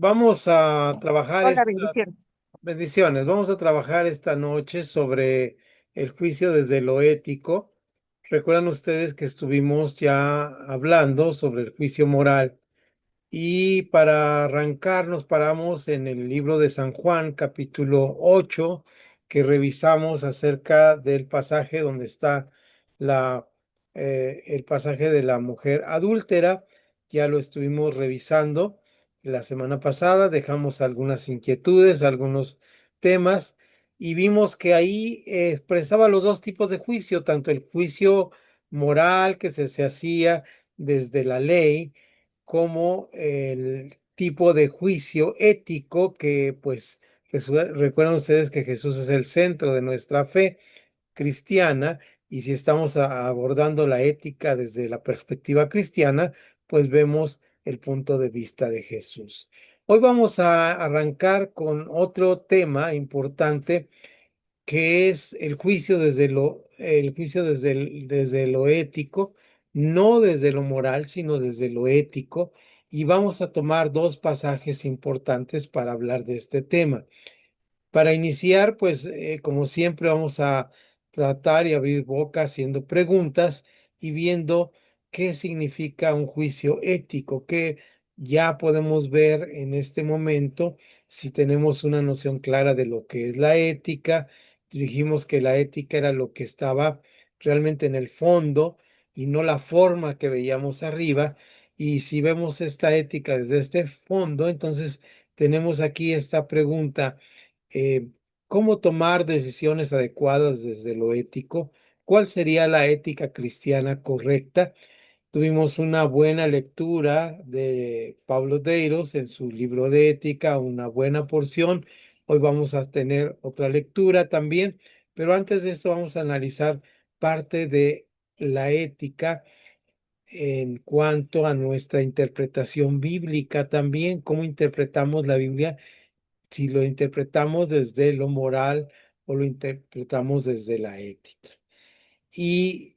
Vamos a trabajar Hola, bendiciones. bendiciones. Vamos a trabajar esta noche sobre el juicio desde lo ético. Recuerdan ustedes que estuvimos ya hablando sobre el juicio moral. Y para arrancar nos paramos en el libro de San Juan, capítulo 8, que revisamos acerca del pasaje donde está la, el pasaje de la mujer adúltera. Ya lo estuvimos revisando la semana pasada, dejamos algunas inquietudes, algunos temas, y vimos que ahí expresaba los dos tipos de juicio, tanto el juicio moral que se hacía desde la ley, como el tipo de juicio ético que, pues, recuerdan ustedes que Jesús es el centro de nuestra fe cristiana, y si estamos abordando la ética desde la perspectiva cristiana, pues vemos el punto de vista de Jesús. Hoy vamos a arrancar con otro tema importante, que es el juicio desde lo ético, no desde lo moral, sino desde lo ético, y vamos a tomar dos pasajes importantes para hablar de este tema. Para iniciar, pues como siempre vamos a tratar y abrir boca haciendo preguntas y viendo qué significa un juicio ético, que ya podemos ver en este momento si tenemos una noción clara de lo que es la ética. Dijimos que la ética era lo que estaba realmente en el fondo y no la forma que veíamos arriba. Y si vemos esta ética desde este fondo, entonces tenemos aquí esta pregunta: eh, ¿cómo tomar decisiones adecuadas desde lo ético? ¿Cuál sería la ética cristiana correcta? Tuvimos una buena lectura de Pablo Deiros en su libro de ética, una buena porción. Hoy vamos a tener otra lectura también, pero antes de esto vamos a analizar parte de la ética en cuanto a nuestra interpretación bíblica también, cómo interpretamos la Biblia, si lo interpretamos desde lo moral o lo interpretamos desde la ética. Y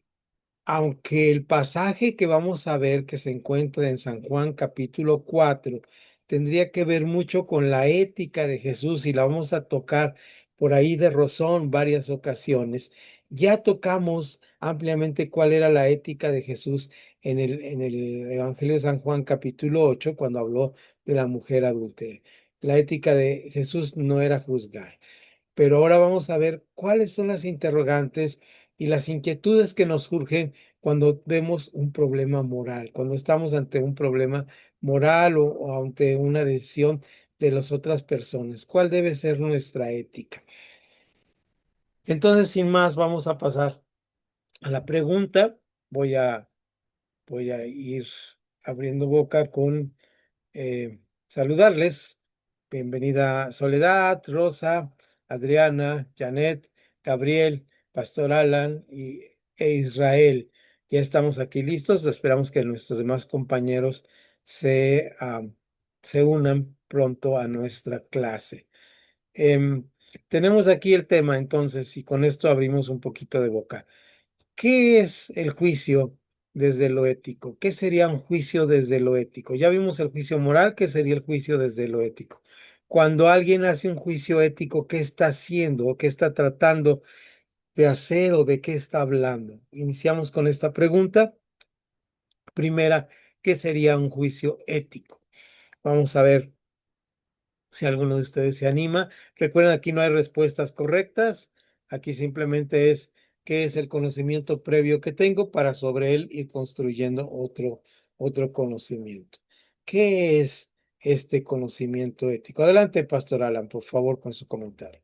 aunque el pasaje que vamos a ver, que se encuentra en San Juan capítulo 4, tendría que ver mucho con la ética de Jesús, y la vamos a tocar por ahí de rozón varias ocasiones, ya tocamos ampliamente cuál era la ética de Jesús en el Evangelio de San Juan capítulo 8, cuando habló de la mujer adúltera. La ética de Jesús no era juzgar. Pero ahora vamos a ver cuáles son las interrogantes y las inquietudes que nos surgen cuando vemos un problema moral, cuando estamos ante un problema moral o ante una decisión de las otras personas. ¿Cuál debe ser nuestra ética? Entonces, sin más, vamos a pasar a la pregunta. Voy a, voy a ir abriendo boca con saludarles. Bienvenida Soledad, Rosa, Adriana, Janet, Gabriel, Pastor Alan e Israel. Ya estamos aquí listos. Esperamos que nuestros demás compañeros se unan pronto a nuestra clase. Em, Tenemos aquí el tema, entonces, y con esto abrimos un poquito de boca. ¿Qué es el juicio desde lo ético? ¿Qué sería un juicio desde lo ético? Ya vimos el juicio moral. ¿Qué sería el juicio desde lo ético? Cuando alguien hace un juicio ético, ¿qué está haciendo o qué está tratando de hacer o de qué está hablando? Iniciamos con esta pregunta. Primera, ¿qué sería un juicio ético? Vamos a ver si alguno de ustedes se anima. Recuerden, aquí no hay respuestas correctas. Aquí simplemente es qué es el conocimiento previo que tengo para sobre él ir construyendo otro conocimiento. ¿Qué es este conocimiento ético? Adelante, Pastor Alan, por favor, con su comentario.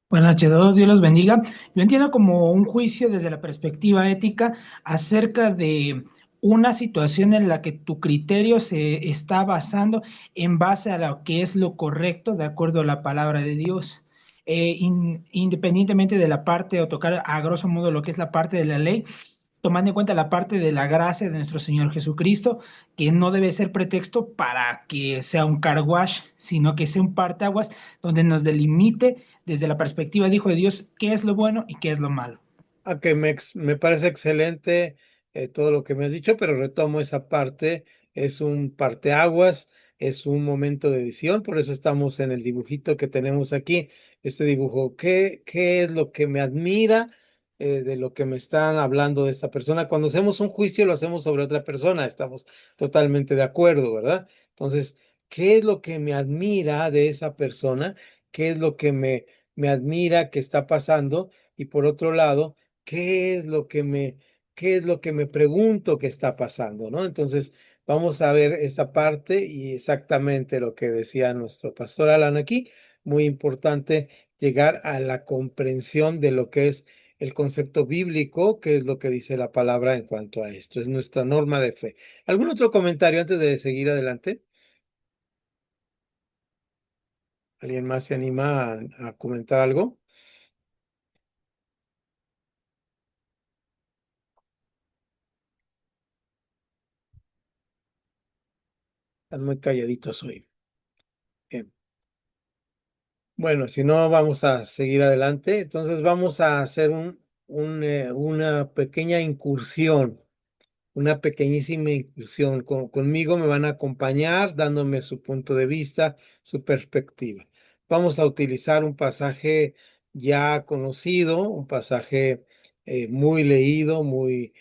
Buenas noches a todos, Dios los bendiga. Yo entiendo como un juicio desde la perspectiva ética acerca de una situación en la que tu criterio se está basando en base a lo que es lo correcto de acuerdo a la palabra de Dios. Independientemente de la parte o tocar a grosso modo lo que es la parte de la ley, tomando en cuenta la parte de la gracia de nuestro Señor Jesucristo, que no debe ser pretexto para que sea un car wash, sino que sea un parteaguas donde nos delimite desde la perspectiva del Hijo de Dios qué es lo bueno y qué es lo malo. Me parece excelente todo lo que me has dicho, pero retomo esa parte. Es un parteaguas es un momento de edición, por eso estamos en el dibujito que tenemos aquí, este dibujo. ¿Qué es lo que me admira de lo que me están hablando de esta persona? Cuando hacemos un juicio lo hacemos sobre otra persona, estamos totalmente de acuerdo, ¿verdad? Entonces, ¿qué es lo que me admira de esa persona? ¿Qué es lo que me admira que está pasando? Y por otro lado, ¿qué es lo que qué es lo que me pregunto que está pasando, ¿no? Entonces, vamos a ver esta parte y exactamente lo que decía nuestro pastor Alan aquí. Muy importante llegar a la comprensión de lo que es el concepto bíblico, que es lo que dice la palabra en cuanto a esto. Es nuestra norma de fe. ¿Algún otro comentario antes de seguir adelante? ¿Alguien más se anima a comentar algo? Están muy calladitos hoy. Bien. Bueno, si no, vamos a seguir adelante. Entonces vamos a hacer una pequeña incursión, una pequeñísima incursión. Conmigo me van a acompañar dándome su punto de vista, su perspectiva. Vamos a utilizar un pasaje ya conocido, un pasaje muy leído, muy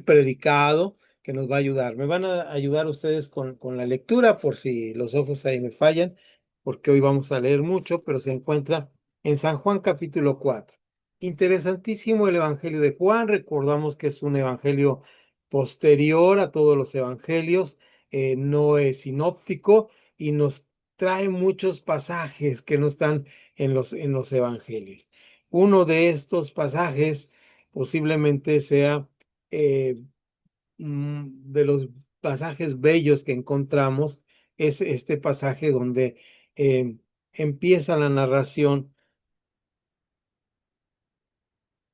predicado, que nos va a ayudar. Me van a ayudar ustedes con la lectura por si los ojos ahí me fallan, porque hoy vamos a leer mucho, pero se encuentra en San Juan capítulo 4. Interesantísimo el Evangelio de Juan. Recordamos que es un evangelio posterior a todos los evangelios, no es sinóptico y nos trae muchos pasajes que no están en los evangelios. Uno de estos pasajes posiblemente sea eh, de los pasajes bellos que encontramos, es este pasaje donde eh, empieza la narración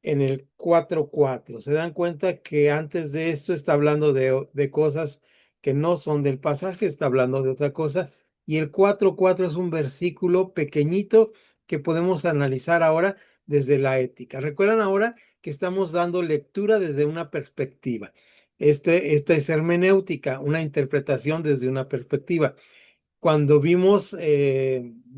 en el 4:4. Se dan cuenta que antes de esto está hablando de cosas que no son del pasaje, está hablando de otra cosa. Y el 4:4 es un versículo pequeñito que podemos analizar ahora desde la ética. Recuerdan ahora que estamos dando lectura desde una perspectiva. Esta es hermenéutica, una interpretación desde una perspectiva. Cuando vimos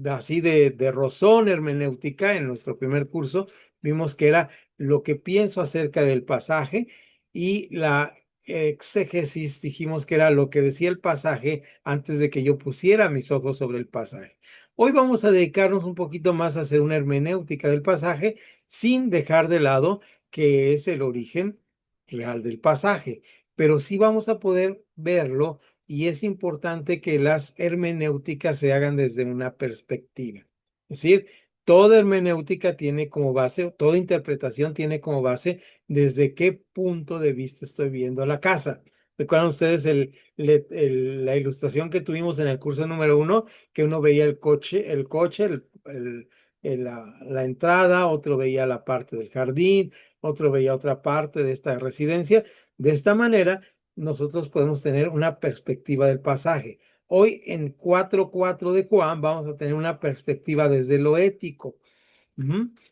así de rozón hermenéutica en nuestro primer curso, vimos que era lo que pienso acerca del pasaje y la exégesis dijimos que era lo que decía el pasaje antes de que yo pusiera mis ojos sobre el pasaje. Hoy vamos a dedicarnos un poquito más a hacer una hermenéutica del pasaje sin dejar de lado que es el origen real del pasaje, pero sí vamos a poder verlo y es importante que las hermenéuticas se hagan desde una perspectiva. Es decir, toda hermenéutica tiene como base, toda interpretación tiene como base desde qué punto de vista estoy viendo la casa. ¿Recuerdan ustedes la ilustración que tuvimos en el curso número 1? Que uno veía la entrada, otro veía la parte del jardín, otro veía otra parte de esta residencia. De esta manera, nosotros podemos tener una perspectiva del pasaje. Hoy en 4:4 de Juan vamos a tener una perspectiva desde lo ético.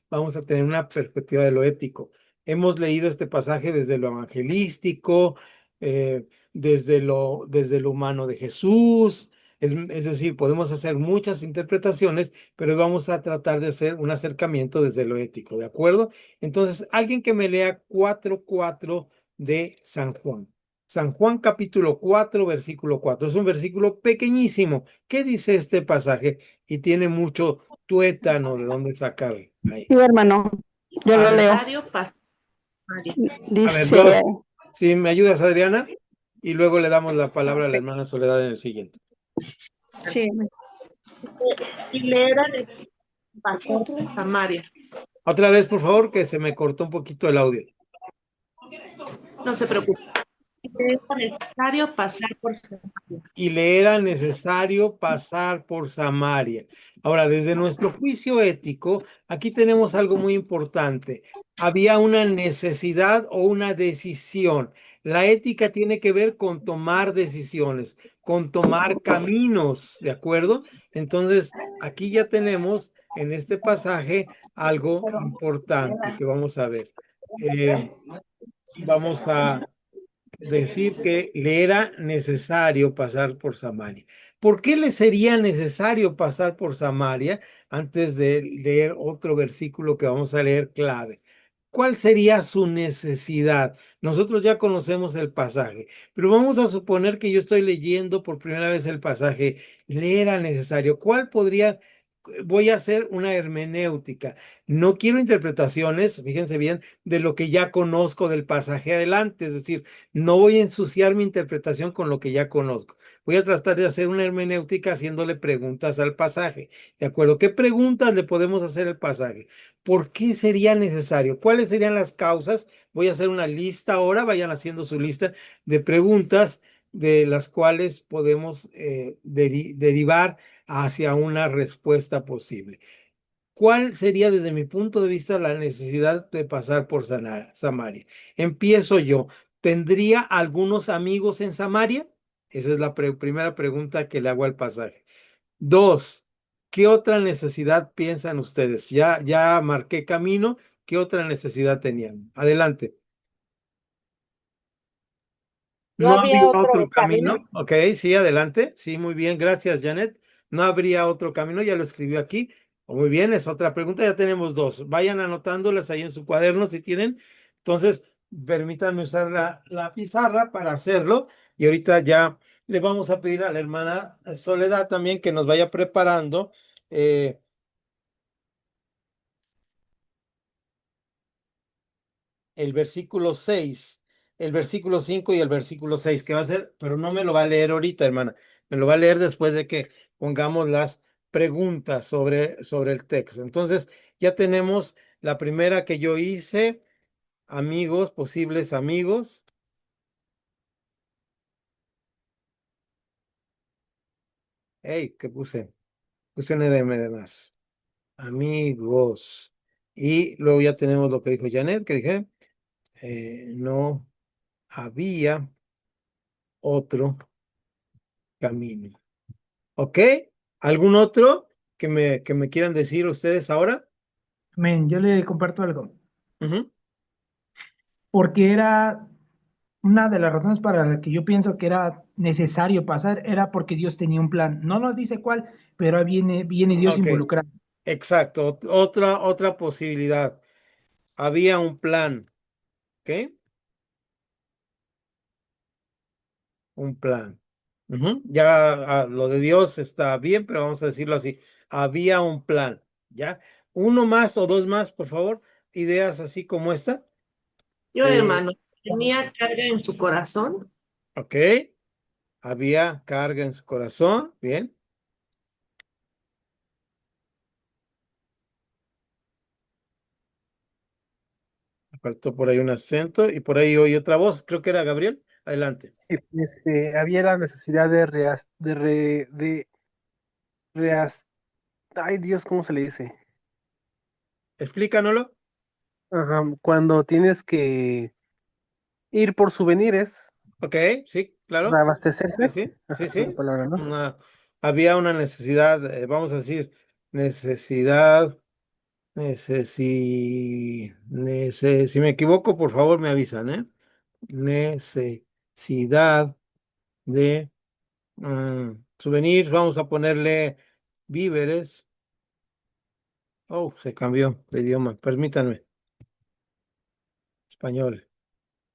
Vamos a tener una perspectiva de lo ético. Hemos leído este pasaje desde lo evangelístico, desde lo humano de Jesús. Es decir, podemos hacer muchas interpretaciones, pero vamos a tratar de hacer un acercamiento desde lo ético, ¿de acuerdo? Entonces, alguien que me lea 4:4 de San Juan. San Juan capítulo 4, versículo 4. Es un versículo pequeñísimo. ¿Qué dice este pasaje? Y tiene mucho tuétano de dónde sacar Sí, ahí. hermano, yo A lo ver, leo. a ver, Dice, si me ayudas, Adriana, y luego le damos la palabra a la hermana Soledad en el siguiente. sí, Y leer al pasar por Samaria. Otra vez, por favor, que se me cortó un poquito el audio. No se preocupe. Era necesario pasar por Samaria. Y le era necesario pasar por Samaria. Ahora, desde nuestro juicio ético, aquí tenemos algo muy importante. Había una necesidad o una decisión. La ética tiene que ver con tomar decisiones, con tomar caminos, ¿de acuerdo? Entonces, aquí ya tenemos en este pasaje algo importante que vamos a ver. Vamos a decir que le era necesario pasar por Samaria. ¿Por qué le sería necesario pasar por Samaria antes de leer otro versículo que vamos a leer clave? ¿Cuál sería su necesidad? Nosotros ya conocemos el pasaje, pero vamos a suponer que yo estoy leyendo por primera vez el pasaje. Le era necesario. ¿Cuál podría? Voy a hacer una hermenéutica. No quiero interpretaciones, fíjense bien, de lo que ya conozco del pasaje adelante. Es decir, no voy a ensuciar mi interpretación con lo que ya conozco. Voy a tratar de hacer una hermenéutica haciéndole preguntas al pasaje. ¿De acuerdo? ¿Qué preguntas le podemos hacer al pasaje? ¿Por qué sería necesario? ¿Cuáles serían las causas? Voy a hacer una lista ahora, vayan haciendo su lista de preguntas de las cuales podemos derivar hacia una respuesta posible. ¿Cuál sería desde mi punto de vista la necesidad de pasar por Samaria? Empiezo yo. ¿Tendría algunos amigos en Samaria? Esa es la primera pregunta que le hago al pasaje. Dos, ¿qué otra necesidad piensan ustedes? Ya marqué camino. ¿Qué otra necesidad tenían? Adelante. ¿No ¿No habría había otro otro camino? camino? Ok, sí, adelante. Sí, muy bien. Gracias, Janet. ¿No habría otro camino? Ya lo escribió aquí. Muy bien, es otra pregunta. Ya tenemos dos. Vayan anotándolas ahí en su cuaderno si tienen. Entonces, permítanme usar la pizarra para hacerlo. Y ahorita ya le vamos a pedir a la hermana Soledad también que nos vaya preparando. eh, el versículo 6, el versículo 5 y el versículo 6 que va a ser, pero no me lo va a leer ahorita, hermana, me lo va a leer después de que pongamos las preguntas sobre el texto. Entonces, ya tenemos la primera que yo hice, amigos, posibles amigos. Hey, ¿qué puse? Puse un EDM de más. Amigos. Y luego ya tenemos lo que dijo Janet, que dije, no había otro camino. ¿Ok? ¿Algún otro que me quieran decir ustedes ahora? Men, yo le comparto algo. Ujú. Porque era una de las razones para las que yo pienso que era necesario pasar, era porque Dios tenía un plan. No nos dice cuál, pero ahí viene Dios Ok, involucrado. exacto. Otra posibilidad. Había un plan. ¿Ok? Un plan. Ujú. Ya lo de Dios está bien, pero vamos a decirlo así. Había un plan. ¿Ya? Uno más o dos más, por favor. Ideas así como esta. Yo, Eh, hermano, tenía carga en su corazón. ok. Había carga en su corazón. Bien. Faltó por ahí un acento y por ahí oí otra voz. Creo que era Gabriel. Adelante. Sí, había la necesidad reas- ay Dios, ¿cómo se le dice? Explícanoslo. Ajá, cuando tienes que ir por souvenirs, Ok, sí, claro. Sí, reabastecerse, sí, sí, ajá, esa es la sí. palabra, ¿no? Había una necesidad, vamos a decir, necesidad, si me equivoco, por favor me avisan, ¿eh? Necesidad de souvenirs, vamos a ponerle víveres. Oh, se cambió de idioma, permítanme. Español,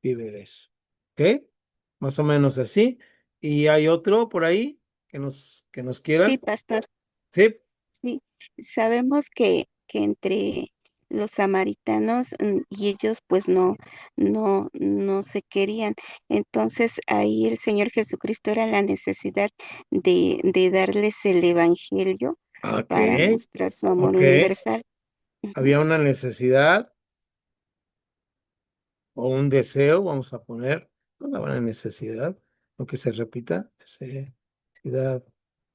víveres. ¿Ok? Más o menos así. ¿Y hay otro por ahí que nos Sí, quieran? pastor, Sí. sí. Sabemos que entre los samaritanos y ellos pues no se querían. Entonces ahí el Señor Jesucristo era la necesidad de darles el evangelio Ok, para mostrar su amor ok. universal. Ujú. Había una necesidad o un deseo, vamos a poner una buena necesidad, aunque se repita, necesidad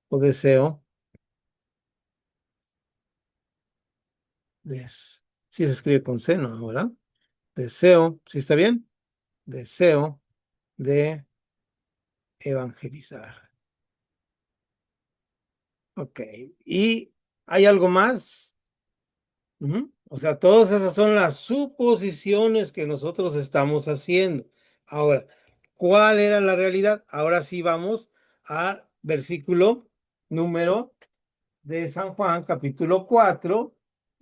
o deseo. Sí se escribe con seno, ¿verdad? Deseo, ¿sí está bien? Deseo de evangelizar. Ok. ¿Y hay algo más? Ujú. O sea, todas esas son las suposiciones que nosotros estamos haciendo. Ahora, ¿Cuál era la realidad? Ahora sí vamos al versículo número de San Juan, capítulo 4,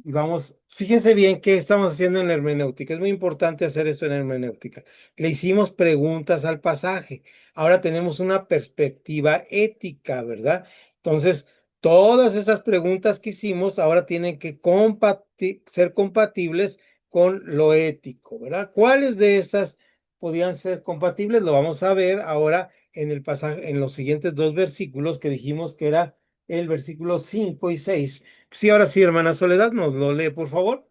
y vamos, fíjense bien qué estamos haciendo en la hermenéutica. Es muy importante hacer esto en la hermenéutica. Le hicimos preguntas al pasaje. Ahora tenemos una perspectiva ética, ¿verdad? Entonces, todas esas preguntas que hicimos ahora tienen que ser compatibles con lo ético, ¿verdad? ¿Cuáles de esas podían ser compatibles? Lo vamos a ver ahora en el pasaje, en los siguientes dos versículos que dijimos que era el versículo 5 y 6. Sí, ahora sí, hermana Soledad, nos lo lee, por favor.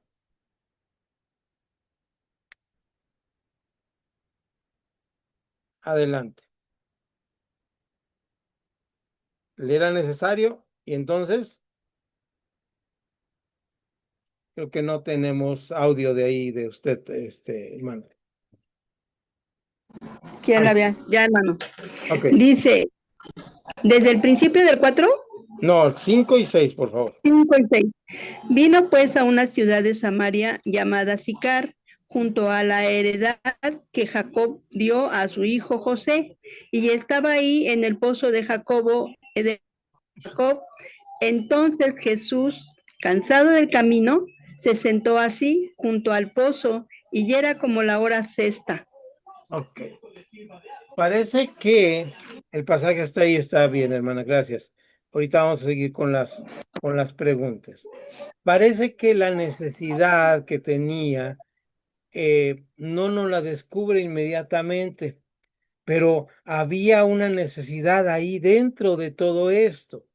Adelante. ¿Le era necesario? Y entonces, creo que no tenemos audio de ahí de usted, hermano. Ya Ahí, ya hermano. ok. Dice, desde el principio del 4, No, 5 y 6, por favor. 5 y 6. Vino pues a una ciudad de Samaria llamada Sicar, junto a la heredad que Jacob dio a su hijo José, y estaba ahí en el pozo de Jacob. Entonces Jesús, cansado del camino, se sentó así junto al pozo, y ya era como la hora sexta. Ok. Parece que el pasaje está ahí, está bien, hermana, gracias. Ahorita vamos a seguir con las preguntas. Parece que la necesidad que tenía no nos la descubre inmediatamente, pero había una necesidad ahí dentro de todo esto.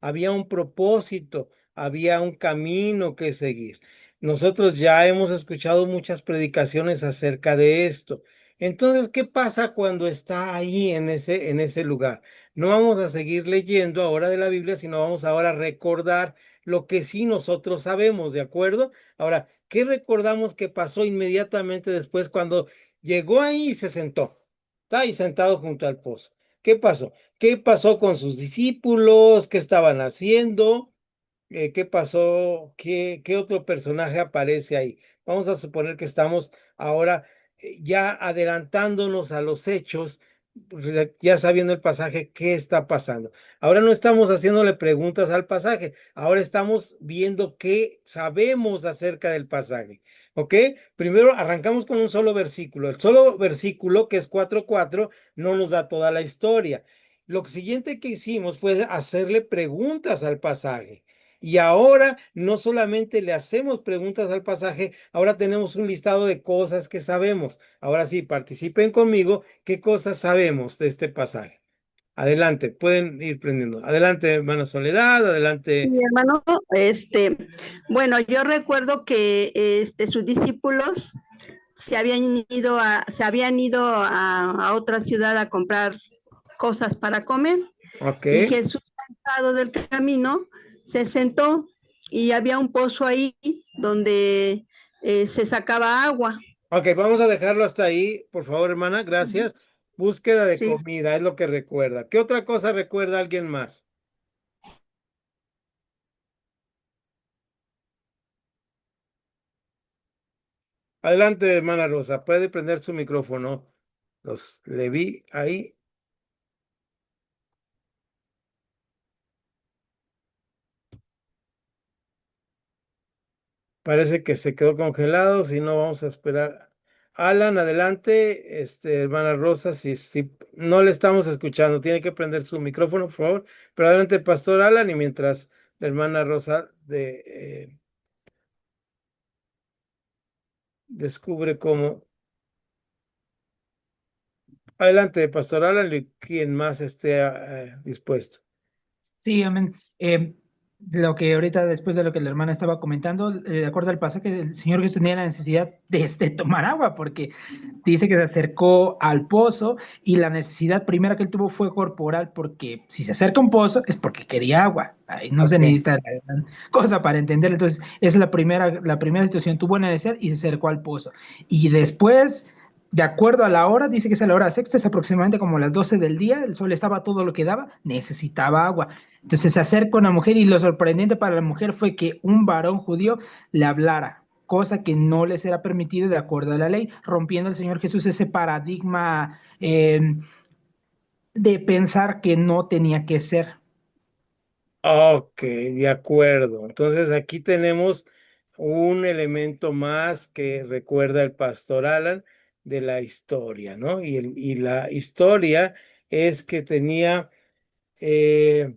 Había un propósito, había un camino que seguir. Nosotros ya hemos escuchado muchas predicaciones acerca de esto. Entonces, ¿qué pasa cuando está ahí en ese lugar? No vamos a seguir leyendo ahora de la Biblia, sino vamos ahora a recordar lo que sí nosotros sabemos, ¿de acuerdo? Ahora, ¿qué recordamos que pasó inmediatamente después cuando llegó ahí y se sentó? Está ahí sentado junto al pozo. ¿Qué pasó? ¿Qué pasó con sus discípulos? ¿Qué estaban haciendo? ¿Qué pasó? ¿Qué otro personaje aparece ahí? Vamos a suponer que estamos ahora ya adelantándonos a los hechos, ya sabiendo el pasaje, qué está pasando. Ahora no estamos haciéndole preguntas al pasaje, ahora estamos viendo qué sabemos acerca del pasaje. ¿Ok? Primero arrancamos con un solo versículo. El solo versículo, que es 4:4, no nos da toda la historia. Lo siguiente que hicimos fue hacerle preguntas al pasaje. Y ahora no solamente le hacemos preguntas al pasaje, ahora tenemos un listado de cosas que sabemos. Ahora sí, participen conmigo. ¿Qué cosas sabemos de este pasaje? Adelante, pueden ir prendiendo. Adelante, hermana Soledad, adelante. Mi hermano, bueno, yo recuerdo que sus discípulos se habían ido a otra ciudad a comprar cosas para comer, Ok, y Jesús, cansado del camino, se sentó, y había un pozo ahí donde se sacaba agua. ok, vamos a dejarlo hasta ahí, por favor, hermana, gracias. Búsqueda de Sí. comida, es lo que recuerda. ¿Qué otra cosa recuerda alguien más? Adelante, hermana Rosa, puede prender su micrófono. Le vi ahí. Parece que se quedó congelado, si no vamos a esperar. Alan, adelante, hermana Rosa, si no le estamos escuchando, tiene que prender su micrófono, por favor. Pero adelante, pastor Alan, y mientras la hermana Rosa descubre cómo. Adelante, pastor Alan, y quien más esté dispuesto. Sí, amén. Lo que ahorita, después de lo que la hermana estaba comentando, de acuerdo al pasaje, el Señor Jesús tenía la necesidad de tomar agua, porque dice que se acercó al pozo y la necesidad primera que él tuvo fue corporal, porque si se acerca a un pozo es porque quería agua. Ahí no se Ok. necesita la gran cosa para entender. Entonces, esa es la primera situación. Tuvo una necesidad y se acercó al pozo. Y después, de acuerdo a la hora, dice que es a la hora sexta, es aproximadamente como las 12 del día, el sol estaba todo lo que daba, necesitaba agua. Entonces se acerca una mujer y lo sorprendente para la mujer fue que un varón judío le hablara. cosa que no les era permitido de acuerdo a la ley, rompiendo el Señor Jesús ese paradigma de pensar que no tenía que ser. Ok, de acuerdo. Entonces aquí tenemos un elemento más que recuerda el pastor Alan de la historia, ¿no? Y la historia es que tenía eh,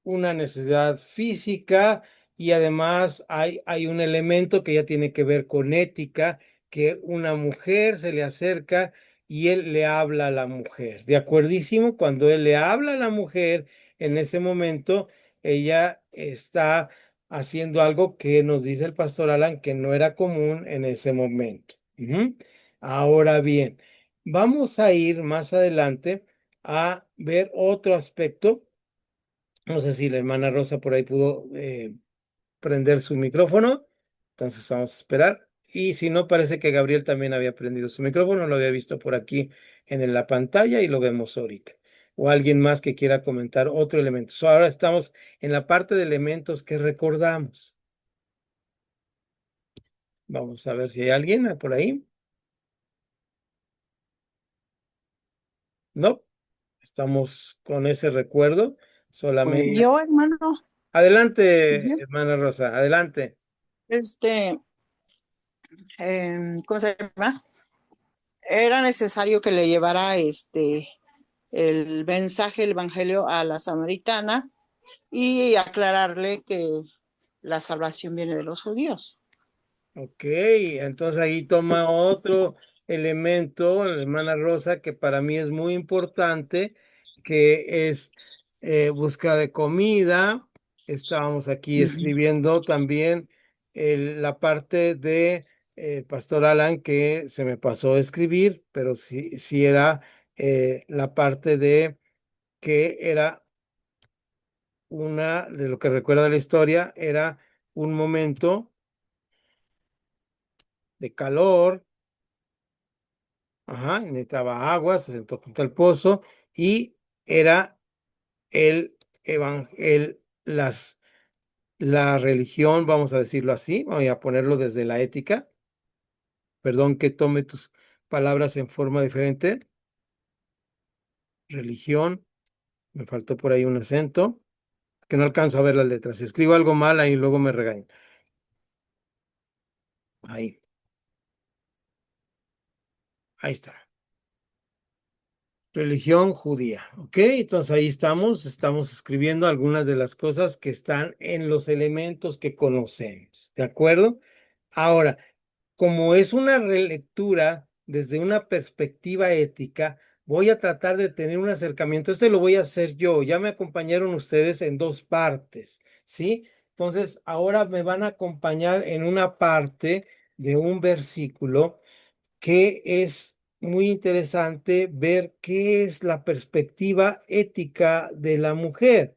una necesidad física y además hay un elemento que ya tiene que ver con ética, que una mujer se le acerca y él le habla a la mujer. De acuerdísimo, cuando él le habla a la mujer, en ese momento ella está haciendo algo que nos dice el pastor Alan que no era común en ese momento. Ujú. Ahora bien, vamos a ir más adelante a ver otro aspecto. No sé si la hermana Rosa por ahí pudo prender su micrófono. Entonces vamos a esperar. Y si no, parece que Gabriel también había prendido su micrófono. Lo había visto por aquí en la pantalla y lo vemos ahorita. O alguien más que quiera comentar otro elemento. Ahora estamos en la parte de elementos que recordamos. Vamos a ver si hay alguien por ahí. No, estamos con ese recuerdo solamente. Pues, Yo, hermano, Adelante, yo, hermana Rosa, adelante. este, ¿cómo se llama? Era necesario que le llevara el mensaje, el evangelio a la samaritana y aclararle que la salvación viene de los judíos. Ok, entonces ahí toma otro elemento, la hermana Rosa, que para mí es muy importante, que es búsqueda de comida. Estábamos aquí escribiendo también la parte de Pastor Alan que se me pasó a escribir, pero sí era la parte de que era una, de lo que recuerda la historia, era un momento de calor. Ajá, necesitaba agua, se sentó junto al pozo y era las, la religión, vamos a decirlo así, voy a ponerlo desde la ética. Perdón que tome tus palabras en forma diferente. Religión, me faltó por ahí un acento, que no alcanzo a ver las letras. Si escribo algo mal, ahí luego me regañan. Ahí, ahí está. Religión judía, ¿ok? Entonces ahí estamos escribiendo algunas de las cosas que están en los elementos que conocemos, ¿de acuerdo? Ahora, como es una relectura desde una perspectiva ética, voy a tratar de tener un acercamiento. Este lo voy a hacer yo, ya me acompañaron ustedes en dos partes, ¿sí? Entonces, ahora me van a acompañar en una parte de un versículo que es muy interesante ver qué es la perspectiva ética de la mujer.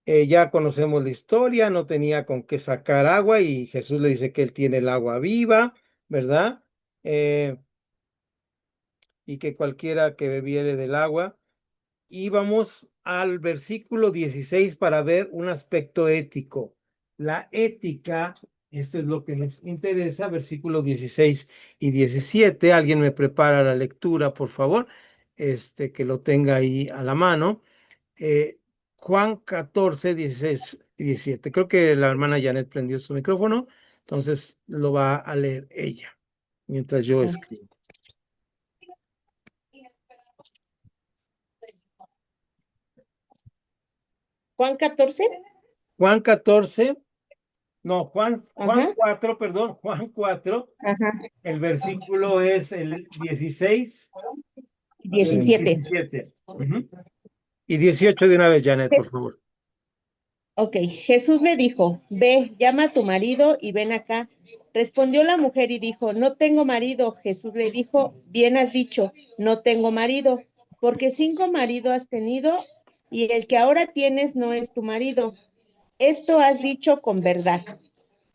Ya conocemos la historia, no tenía con qué sacar agua y Jesús le dice que él tiene el agua viva, ¿verdad? Eh, y que cualquiera que bebiere del agua. Y vamos al versículo 16 para ver un aspecto ético. La ética, esto es lo que nos interesa, versículos 16 y 17. Alguien me prepara la lectura, por favor, que lo tenga ahí a la mano. Juan 14, 16 y 17. Creo que la hermana Janet prendió su micrófono, entonces lo va a leer ella mientras yo escribo. Juan 14. Juan 14. No, Juan Ajá, 4, perdón, Juan 4, ajá, el versículo es el 16 y el 17. 17. Ujú. Y 18 de una vez, Janet, por favor. Ok, Jesús le dijo, ve, llama a tu marido y ven acá. Respondió la mujer y dijo, no tengo marido. Jesús le dijo, bien has dicho, no tengo marido, porque 5 maridos has tenido y el que ahora tienes no es tu marido. Esto has dicho con verdad.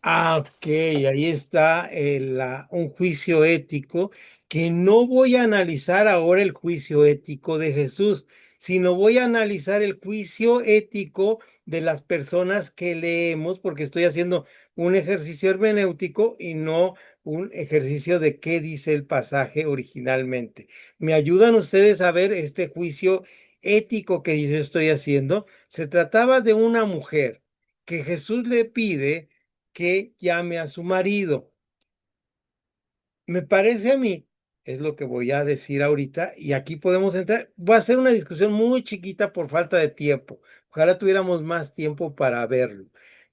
Ok, ahí está un juicio ético que no voy a analizar ahora el juicio ético de Jesús, sino voy a analizar el juicio ético de las personas que leemos, porque estoy haciendo un ejercicio hermenéutico y no un ejercicio de qué dice el pasaje originalmente. ¿Me ayudan ustedes a ver este juicio ético que yo estoy haciendo? Se trataba de una mujer que Jesús le pide que llame a su marido. Me parece a mí, es lo que voy a decir ahorita, y aquí podemos entrar. Voy a hacer una discusión muy chiquita por falta de tiempo. Ojalá tuviéramos más tiempo para verlo.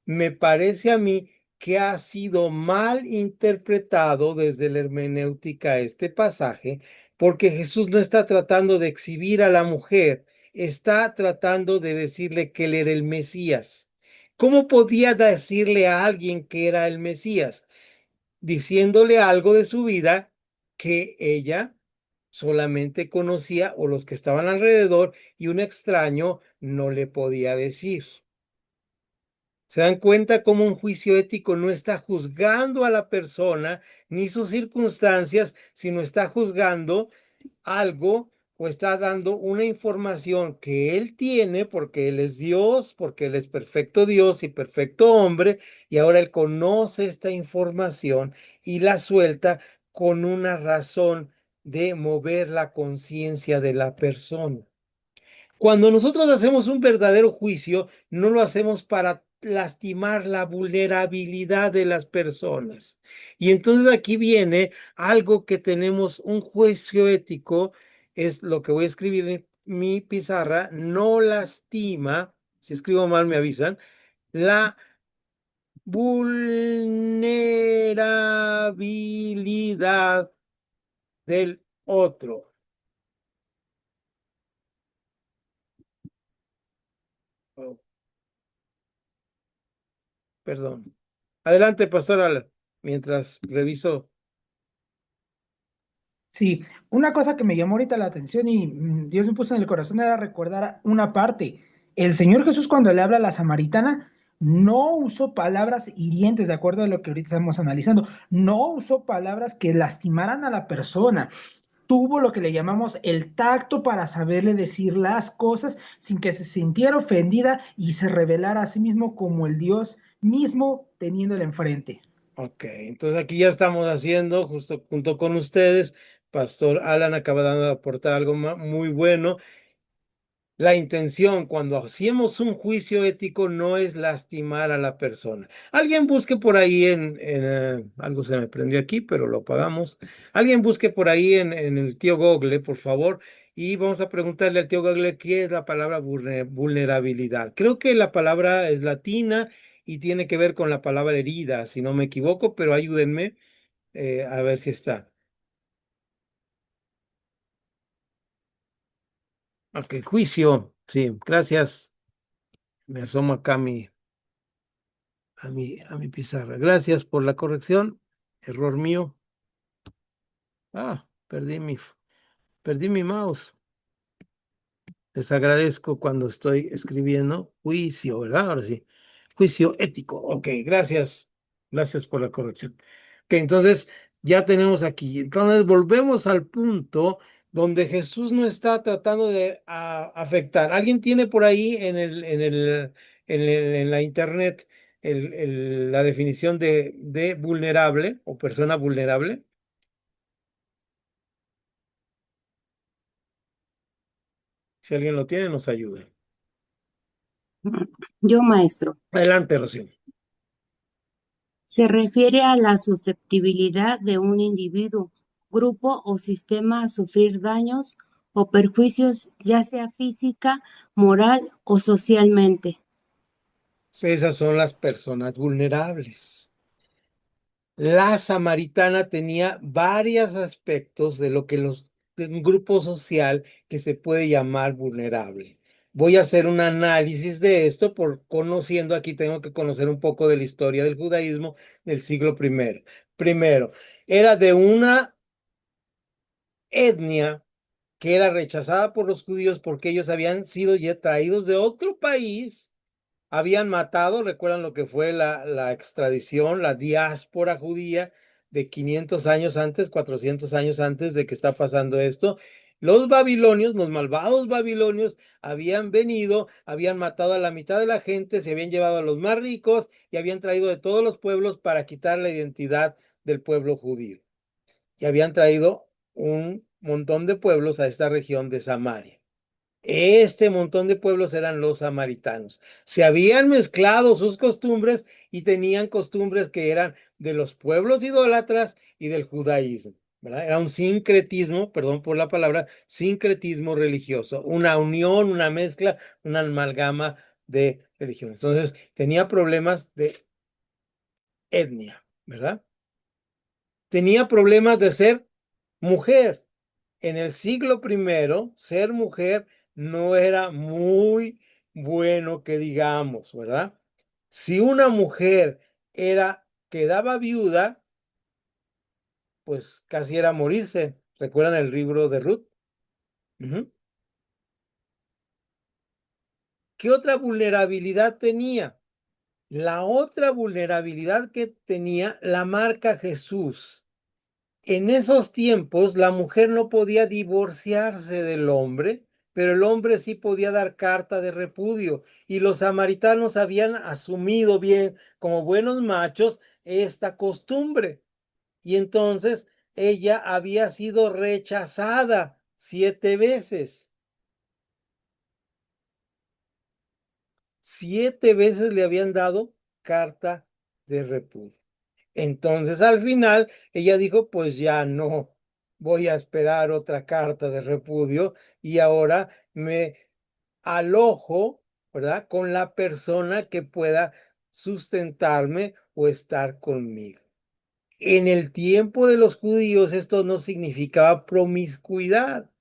Me parece a mí que ha sido mal interpretado desde la hermenéutica este pasaje, porque Jesús no está tratando de exhibir a la mujer, está tratando de decirle que él era el Mesías. ¿Cómo podía decirle a alguien que era el Mesías? Diciéndole algo de su vida que ella solamente conocía o los que estaban alrededor y un extraño no le podía decir. ¿Se dan cuenta cómo un juicio ético no está juzgando a la persona ni sus circunstancias, sino está juzgando algo o está dando una información que él tiene porque él es Dios, porque él es perfecto Dios y perfecto hombre, y ahora él conoce esta información y la suelta con una razón de mover la conciencia de la persona? Cuando nosotros hacemos un verdadero juicio, no lo hacemos para lastimar la vulnerabilidad de las personas. Y entonces aquí viene algo que tenemos, un juicio ético, es lo que voy a escribir en mi pizarra, no lastima, si escribo mal me avisan, la vulnerabilidad del otro. Oh, perdón. Adelante, pastor, mientras reviso. Sí, una cosa que me llamó ahorita la atención y Dios me puso en el corazón era recordar una parte. El Señor Jesús cuando le habla a la samaritana no usó palabras hirientes, de acuerdo a lo que ahorita estamos analizando, no usó palabras que lastimaran a la persona. Tuvo lo que le llamamos el tacto para saberle decir las cosas sin que se sintiera ofendida y se revelara a sí mismo como el Dios mismo teniéndole enfrente. Ok, entonces aquí ya estamos haciendo, justo junto con ustedes, Pastor Alan acaba de aportar algo muy bueno. La intención cuando hacemos un juicio ético no es lastimar a la persona. Alguien busque por ahí algo se me prendió aquí, pero lo apagamos. Alguien busque por ahí en el tío Google, por favor, y vamos a preguntarle al tío Google qué es la palabra vulnerabilidad. Creo que la palabra es latina y tiene que ver con la palabra herida, si no me equivoco, pero ayúdenme a ver si está. Ok, juicio. Sí, gracias. Me asomo acá a mi pizarra. Gracias por la corrección. Error mío. Ah, perdí mi mouse. Les agradezco cuando estoy escribiendo juicio, ¿verdad? Ahora sí. Juicio ético. Ok, gracias. Gracias por la corrección. Ok, entonces ya tenemos aquí. Entonces volvemos al punto donde Jesús no está tratando de afectar. ¿Alguien tiene por ahí en la internet la definición de vulnerable o persona vulnerable? Si alguien lo tiene, nos ayuda. Yo, maestro, Adelante, Rocío. se refiere a la susceptibilidad de un individuo, grupo o sistema a sufrir daños o perjuicios, ya sea física, moral o socialmente. Esas son las personas vulnerables. La samaritana tenía varios aspectos de un grupo social que se puede llamar vulnerable. Voy a hacer un análisis de esto por conociendo, aquí tengo que conocer un poco de la historia del judaísmo del siglo I. Primero, era de una etnia que era rechazada por los judíos porque ellos habían sido ya traídos de otro país habían matado, recuerdan lo que fue la extradición, la diáspora judía de 500 años antes, 400 años antes de que está pasando esto. Los babilonios, los malvados babilonios, habían venido, habían matado a la mitad de la gente, se habían llevado a los más ricos y habían traído de todos los pueblos para quitar la identidad del pueblo judío. Y habían traído un montón de pueblos a esta región de Samaria. Este montón de pueblos eran los samaritanos. Se habían mezclado sus costumbres y tenían costumbres que eran de los pueblos idólatras y del judaísmo, ¿verdad? Era un sincretismo, perdón por la palabra, sincretismo religioso, una unión, una mezcla, una amalgama de religiones. Entonces, tenía problemas de etnia, ¿verdad? Tenía problemas de ser mujer. En el siglo I, ser mujer no era muy bueno que digamos, ¿verdad? Si una mujer quedaba viuda, pues casi era morirse. ¿Recuerdan el libro de Ruth? Ujú. ¿Qué otra vulnerabilidad tenía? La otra vulnerabilidad que tenía la marca Jesús. En esos tiempos la mujer no podía divorciarse del hombre, pero el hombre sí podía dar carta de repudio, y los samaritanos habían asumido bien como buenos machos esta costumbre. Y entonces ella había sido rechazada 7 veces. 7 veces le habían dado carta de repudio. Entonces al final ella dijo, pues ya no voy a esperar otra carta de repudio y ahora me alojo, ¿verdad? Con la persona que pueda sustentarme o estar conmigo. En el tiempo de los judíos esto no significaba promiscuidad,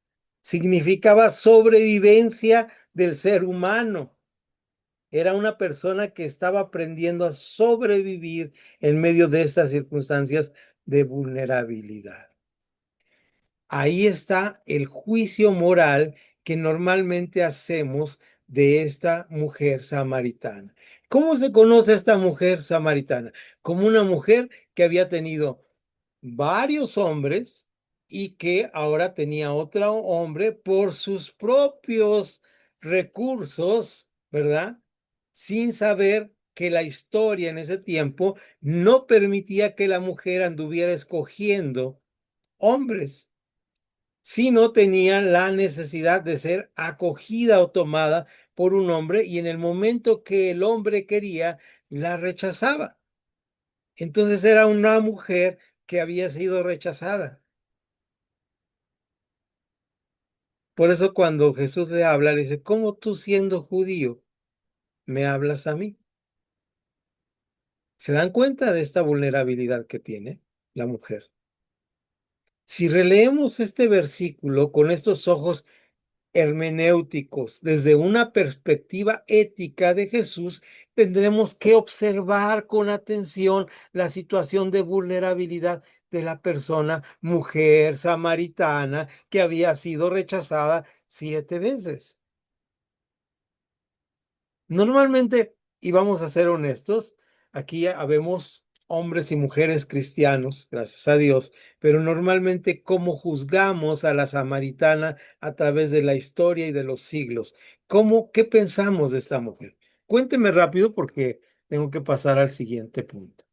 significaba sobrevivencia del ser humano. Era una persona que estaba aprendiendo a sobrevivir en medio de estas circunstancias de vulnerabilidad. Ahí está el juicio moral que normalmente hacemos de esta mujer samaritana. ¿Cómo se conoce a esta mujer samaritana? Como una mujer que había tenido varios hombres y que ahora tenía otro hombre por sus propios recursos, ¿verdad? Sin saber que la historia en ese tiempo no permitía que la mujer anduviera escogiendo hombres, sino tenía la necesidad de ser acogida o tomada por un hombre, y en el momento que el hombre quería, la rechazaba. Entonces era una mujer que había sido rechazada. Por eso cuando Jesús le habla, le dice, ¿cómo tú siendo judío me hablas a mí? ¿Se dan cuenta de esta vulnerabilidad que tiene la mujer? Si releemos este versículo con estos ojos hermenéuticos desde una perspectiva ética de Jesús, tendremos que observar con atención la situación de vulnerabilidad de la persona mujer samaritana que había sido rechazada 7 veces. Normalmente, y vamos a ser honestos, aquí habemos hombres y mujeres cristianos, gracias a Dios, pero normalmente cómo juzgamos a la samaritana a través de la historia y de los siglos. ¿Qué pensamos de esta mujer? Cuénteme rápido porque tengo que pasar al siguiente punto.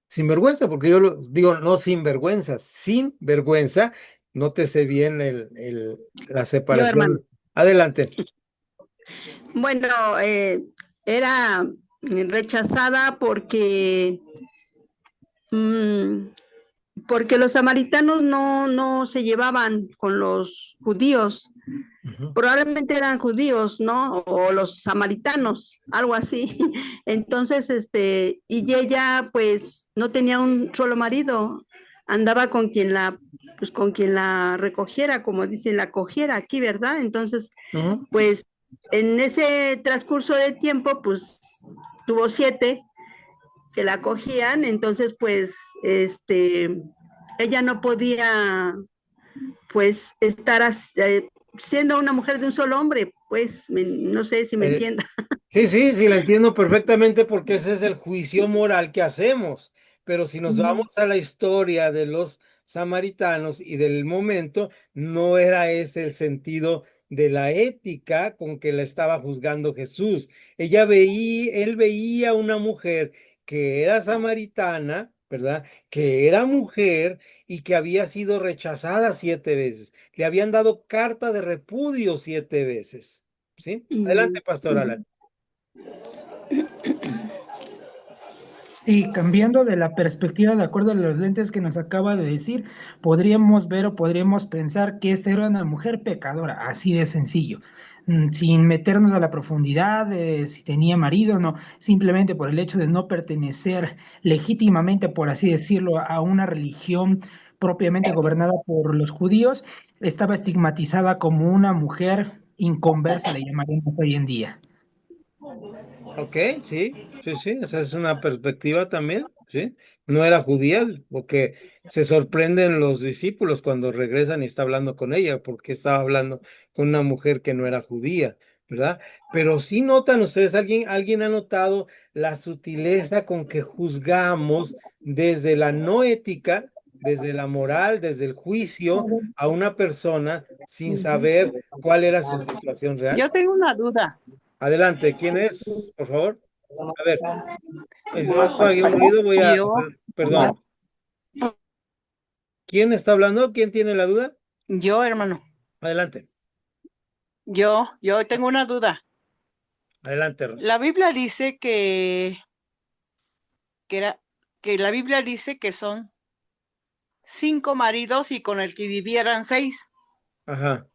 Sin vergüenza, porque yo digo, no sin vergüenza, sin vergüenza. Nótese bien la Yo, separación. hermano. Adelante. Bueno, era rechazada porque los samaritanos no se llevaban con los judíos. Probablemente eran judíos, ¿no? O los samaritanos, algo así. Entonces, y ella pues no tenía un solo marido, andaba con quien la recogiera, como dicen, la cogiera aquí, ¿verdad? Entonces, pues en ese transcurso de tiempo, pues tuvo 7 que la cogían, entonces pues ella no podía pues estar siendo una mujer de un solo hombre, pues no sé si me entienda. Sí, sí, sí, la entiendo perfectamente porque ese es el juicio moral que hacemos. Pero si nos vamos a la historia de los samaritanos y del momento, no era ese el sentido de la ética con que la estaba juzgando Jesús. Él veía una mujer que era samaritana, ¿verdad? Que era mujer y que había sido rechazada 7 veces. Le habían dado carta de repudio 7 veces. ¿Sí? Adelante, Pastor Alan. Y cambiando de la perspectiva, de acuerdo a los lentes que nos acaba de decir, podríamos ver o podríamos pensar que esta era una mujer pecadora, así de sencillo, sin meternos a la profundidad de si tenía marido o no, simplemente por el hecho de no pertenecer legítimamente, por así decirlo, a una religión propiamente gobernada por los judíos, estaba estigmatizada como una mujer inconversa, le llamaríamos hoy en día. Ok, sí, sí, sí, esa es una perspectiva también, ¿sí? No era judía, porque se sorprenden los discípulos cuando regresan y está hablando con ella, porque estaba hablando con una mujer que no era judía, ¿verdad? Pero sí notan ustedes, alguien ha notado la sutileza con que juzgamos desde la no ética, desde la moral, desde el juicio a una persona sin saber cuál era su situación real. Yo tengo una duda. Adelante, ¿quién es, por favor? A ver, nomás para un ruido Yo, perdón. ¿Quién está hablando? ¿Quién tiene la duda? hermano, Adelante, yo tengo una duda. adelante, Rosa. La Biblia dice que la Biblia dice que son 5 maridos y con el que vivieran 6. Ajá.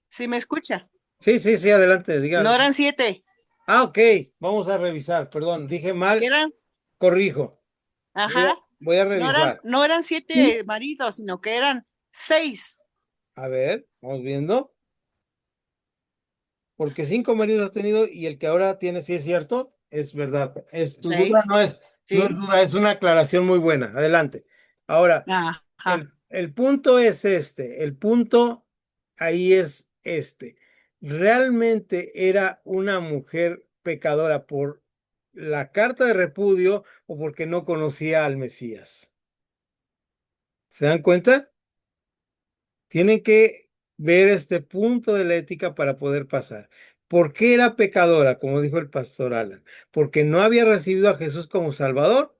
¿Sí me escucha? Sí, sí, sí, adelante, diga. No eran 7, Ah, ok, vamos a revisar, perdón, dije mal, eran, corrijo. ajá, Voy a revisar. no eran 7 maridos, sino que eran 6. A ver, vamos viendo. Porque 5 maridos has tenido y el que ahora tiene, sí es cierto, es verdad. Tu duda 6, no es sí. duda, es una aclaración muy buena. Adelante. Ahora, Ajá. el punto es este, el punto ahí es este. ¿Realmente era una mujer pecadora por la carta de repudio o porque no conocía al Mesías? ¿Se dan cuenta? Tienen que ver este punto de la ética para poder pasar. ¿Por qué era pecadora? Como dijo el pastor Alan. ¿Porque no había recibido a Jesús como Salvador?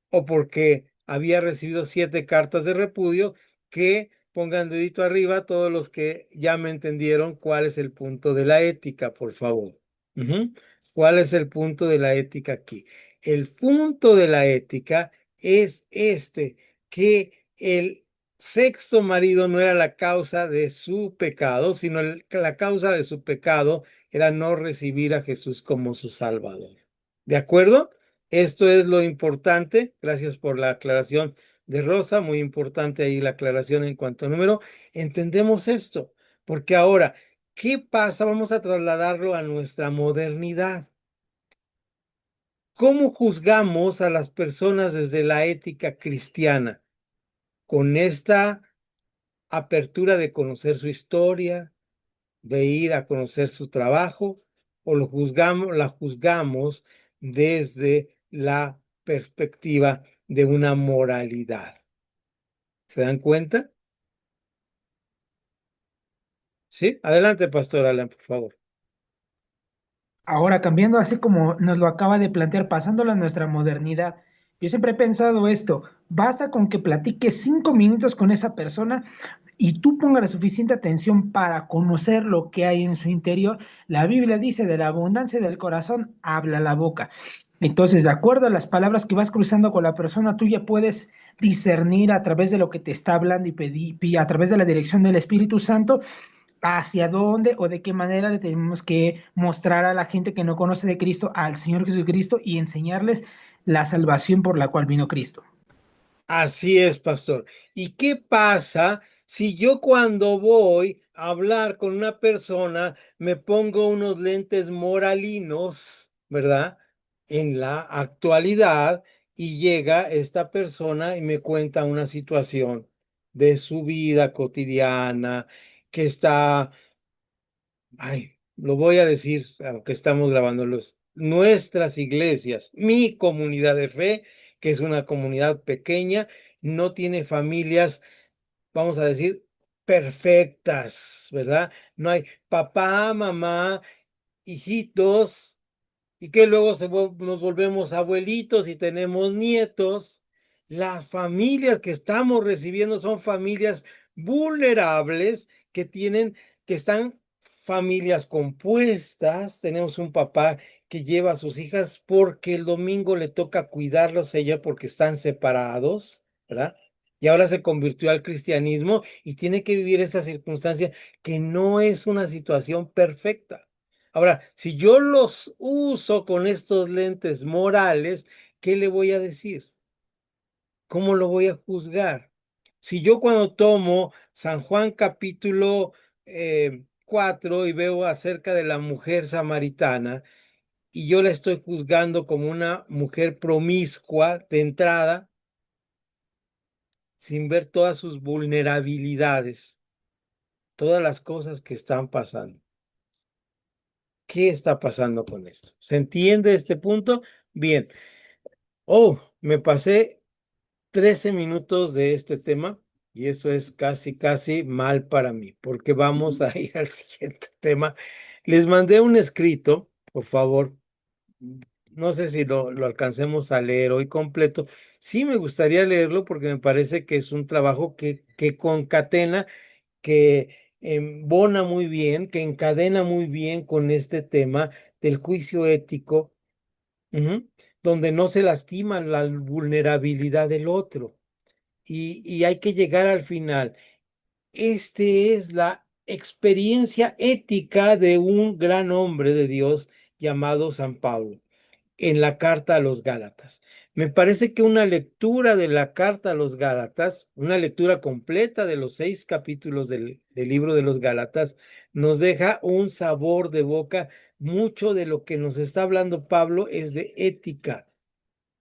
¿O porque había recibido 7 cartas de repudio? Que pongan dedito arriba todos los que ya me entendieron cuál es el punto de la ética, por favor. ¿Cuál es el punto de la ética aquí? El punto de la ética es este, que el sexto marido no era la causa de su pecado, sino la causa de su pecado era no recibir a Jesús como su Salvador. ¿De acuerdo? Esto es lo importante. Gracias por la aclaración de Rosa. Muy importante ahí la aclaración en cuanto a número. Entendemos esto, porque ahora, ¿qué pasa? Vamos a trasladarlo a nuestra modernidad. ¿Cómo juzgamos a las personas desde la ética cristiana? Con esta apertura de conocer su historia, de ir a conocer su trabajo, o la juzgamos desde la perspectiva de una moralidad. ¿Se dan cuenta? Sí, adelante, Pastor Alan, por favor. Ahora, cambiando así como nos lo acaba de plantear, pasándolo a nuestra modernidad, yo siempre he pensado esto, basta con que platiques 5 minutos con esa persona y tú pongas la suficiente atención para conocer lo que hay en su interior. La Biblia dice, de la abundancia del corazón habla la boca. Entonces, de acuerdo a las palabras que vas cruzando con la persona, tú ya puedes discernir a través de lo que te está hablando y a través de la dirección del Espíritu Santo hacia dónde o de qué manera le tenemos que mostrar a la gente que no conoce de Cristo al Señor Jesucristo y enseñarles la salvación por la cual vino Cristo. Así es, pastor. ¿Y qué pasa si yo cuando voy a hablar con una persona me pongo unos lentes moralinos, ¿verdad? En la actualidad y llega esta persona y me cuenta una situación de su vida cotidiana que está, ay, lo voy a decir, aunque estamos grabando nuestras iglesias, mi comunidad de fe, que es una comunidad pequeña, no tiene familias, vamos a decir, perfectas, ¿verdad? No hay papá, mamá, hijitos, y que luego nos volvemos abuelitos y tenemos nietos. Las familias que estamos recibiendo son familias vulnerables que están familias compuestas. Tenemos un papá que lleva a sus hijas porque el domingo le toca cuidarlos ella porque están separados, ¿verdad? Y ahora se convirtió al cristianismo y tiene que vivir esa circunstancia que no es una situación perfecta. Ahora, si yo los uso con estos lentes morales, ¿qué le voy a decir? ¿Cómo lo voy a juzgar? Si yo cuando tomo San Juan capítulo 4 y veo acerca de la mujer samaritana y yo la estoy juzgando como una mujer promiscua de entrada, sin ver todas sus vulnerabilidades, todas las cosas que están pasando. ¿Qué está pasando con esto? ¿Se entiende este punto? Bien. Oh, me pasé 13 minutos de este tema y eso es casi, casi mal para mí, porque vamos a ir al siguiente tema. Les mandé un escrito, por favor. No sé si lo alcancemos a leer hoy completo. Sí me gustaría leerlo porque me parece que es un trabajo que concatena, que embona muy bien, que encadena muy bien con este tema del juicio ético. Ujú, donde no se lastima la vulnerabilidad del otro. Y hay que llegar al final. Este es la experiencia ética de un gran hombre de Dios llamado San Pablo en la carta a los Gálatas. Me parece que una lectura de la carta a los Gálatas, una lectura completa de los 6 capítulos del libro de los Gálatas, nos deja un sabor de boca. Mucho de lo que nos está hablando Pablo es de ética,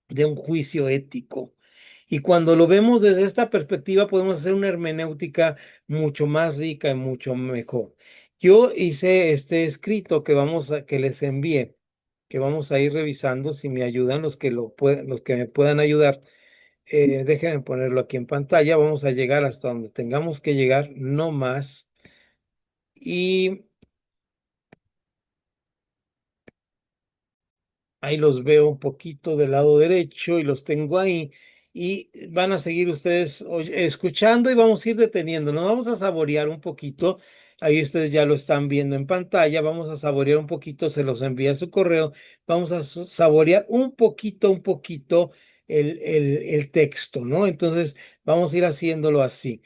de un juicio ético. Y cuando lo vemos desde esta perspectiva, podemos hacer una hermenéutica mucho más rica y mucho mejor. Yo hice este escrito que les envié, que vamos a ir revisando. Si me ayudan los que me puedan ayudar, déjenme ponerlo aquí en pantalla. Vamos a llegar hasta donde tengamos que llegar, no más. Y ahí los veo un poquito del lado derecho y los tengo ahí. Y van a seguir ustedes escuchando y vamos a ir deteniéndonos. Vamos a saborear un poquito. Ahí ustedes ya lo están viendo en pantalla. Vamos a saborear un poquito. Se los envía a su correo. Vamos a saborear un poquito el texto, ¿no? Entonces vamos a ir haciéndolo así.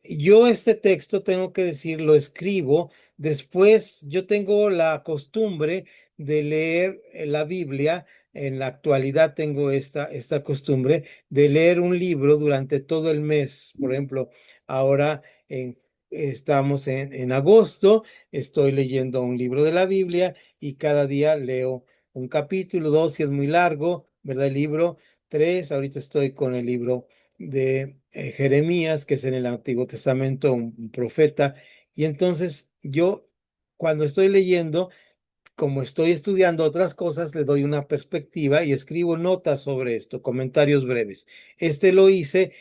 Yo este texto tengo que decir, lo escribo. Después yo tengo la costumbre de leer la Biblia. En la actualidad tengo esta costumbre de leer un libro durante todo el mes. Por ejemplo, ahora estamos en agosto, estoy leyendo un libro de la Biblia y cada día leo un capítulo, dos si es muy largo, ¿verdad? El libro, tres. Ahorita estoy con el libro de Jeremías, que es en el Antiguo Testamento, un profeta. Y entonces yo, cuando estoy leyendo, como estoy estudiando otras cosas, le doy una perspectiva y escribo notas sobre esto, comentarios breves. Este lo hice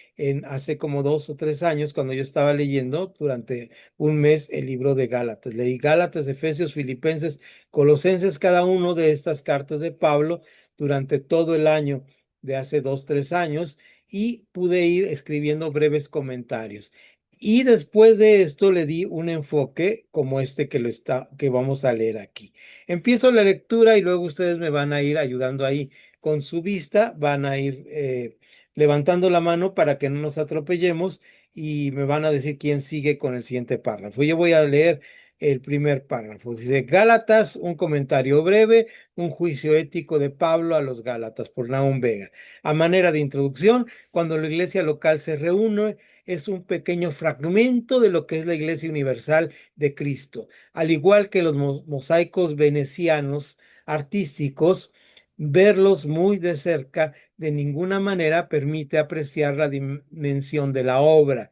hace como 2 o 3 años, cuando yo estaba leyendo durante un mes el libro de Gálatas. Leí Gálatas, Efesios, Filipenses, Colosenses, cada uno de estas cartas de Pablo durante todo el año de hace 2, 3 años, y pude ir escribiendo breves comentarios. Y después de esto le di un enfoque como este que vamos a leer aquí. Empiezo la lectura y luego ustedes me van a ir ayudando ahí con su vista, van a ir levantando la mano para que no nos atropellemos y me van a decir quién sigue con el siguiente párrafo. Yo voy a leer el primer párrafo. Dice: Gálatas, un comentario breve, un juicio ético de Pablo a los Gálatas, por Nahum Vega. A manera de introducción, cuando la iglesia local se reúne, es un pequeño fragmento de lo que es la Iglesia Universal de Cristo. Al igual que los mosaicos venecianos artísticos, verlos muy de cerca de ninguna manera permite apreciar la dimensión de la obra.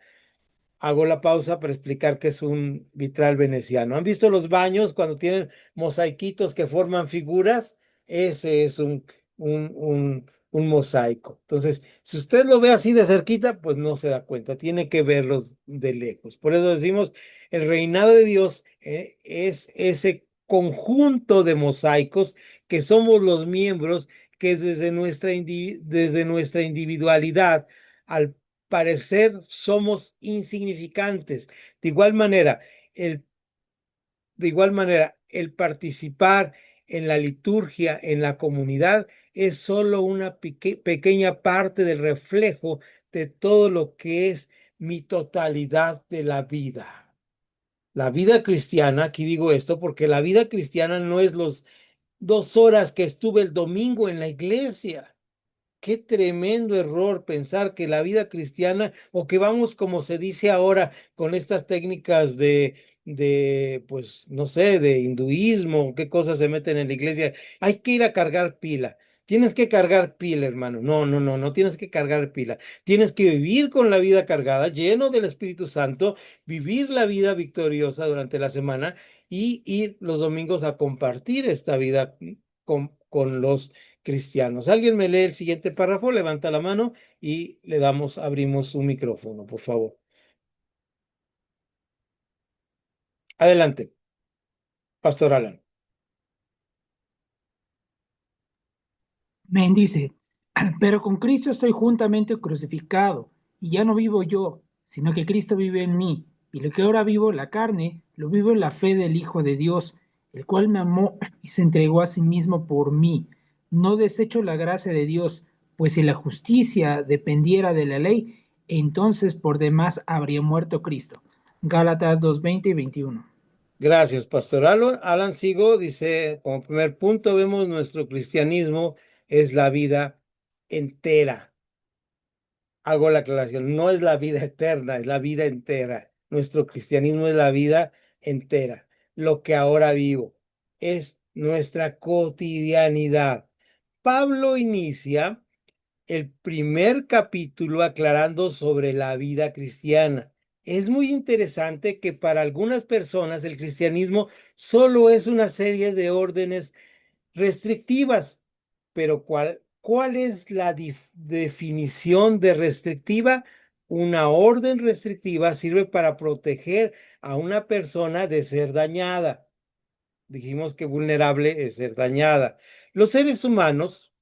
Hago la pausa para explicar qué es un vitral veneciano. ¿Han visto los baños cuando tienen mosaiquitos que forman figuras? Ese es un mosaico. Entonces, si usted lo ve así de cerquita, pues no se da cuenta, tiene que verlos de lejos. Por eso decimos, el reinado de Dios es ese conjunto de mosaicos que somos los miembros que desde nuestra individualidad, al parecer somos insignificantes. De igual manera, el, el participar en la liturgia, en la comunidad, es solo una pequeña parte del reflejo de todo lo que es mi totalidad de la vida. La vida cristiana, aquí digo esto porque la vida cristiana no es los 2 horas que estuve el domingo en la iglesia. Qué tremendo error pensar que la vida cristiana, o que vamos, como se dice ahora, con estas técnicas pues, no sé, de hinduismo, qué cosas se meten en la iglesia. Hay que ir a cargar pila. Tienes que cargar pila, hermano. No, no, no, no tienes que cargar pila. Tienes que vivir con la vida cargada, lleno del Espíritu Santo, vivir la vida victoriosa durante la semana y ir los domingos a compartir esta vida con los cristianos. ¿Alguien me lee el siguiente párrafo? Levanta la mano y abrimos su micrófono, por favor. Adelante, Pastor Alan. Men dice, pero con Cristo estoy juntamente crucificado, y ya no vivo yo, sino que Cristo vive en mí, y lo que ahora vivo, la carne, lo vivo en la fe del Hijo de Dios, el cual me amó y se entregó a sí mismo por mí. No desecho la gracia de Dios, pues si la justicia dependiera de la ley, entonces por demás habría muerto Cristo. Gálatas 2:20 y 21. Gracias, Pastor Alan. Alan Sigo dice, como primer punto, vemos nuestro cristianismo es la vida entera. Hago la aclaración, no es la vida eterna, es la vida entera. Nuestro cristianismo es la vida entera. Lo que ahora vivo es nuestra cotidianidad. Pablo inicia el primer capítulo aclarando sobre la vida cristiana. Es muy interesante que para algunas personas el cristianismo solo es una serie de órdenes restrictivas, pero ¿cuál es la definición de restrictiva? Una orden restrictiva sirve para proteger a una persona de ser dañada. Dijimos que vulnerable es ser dañada. Los seres humanos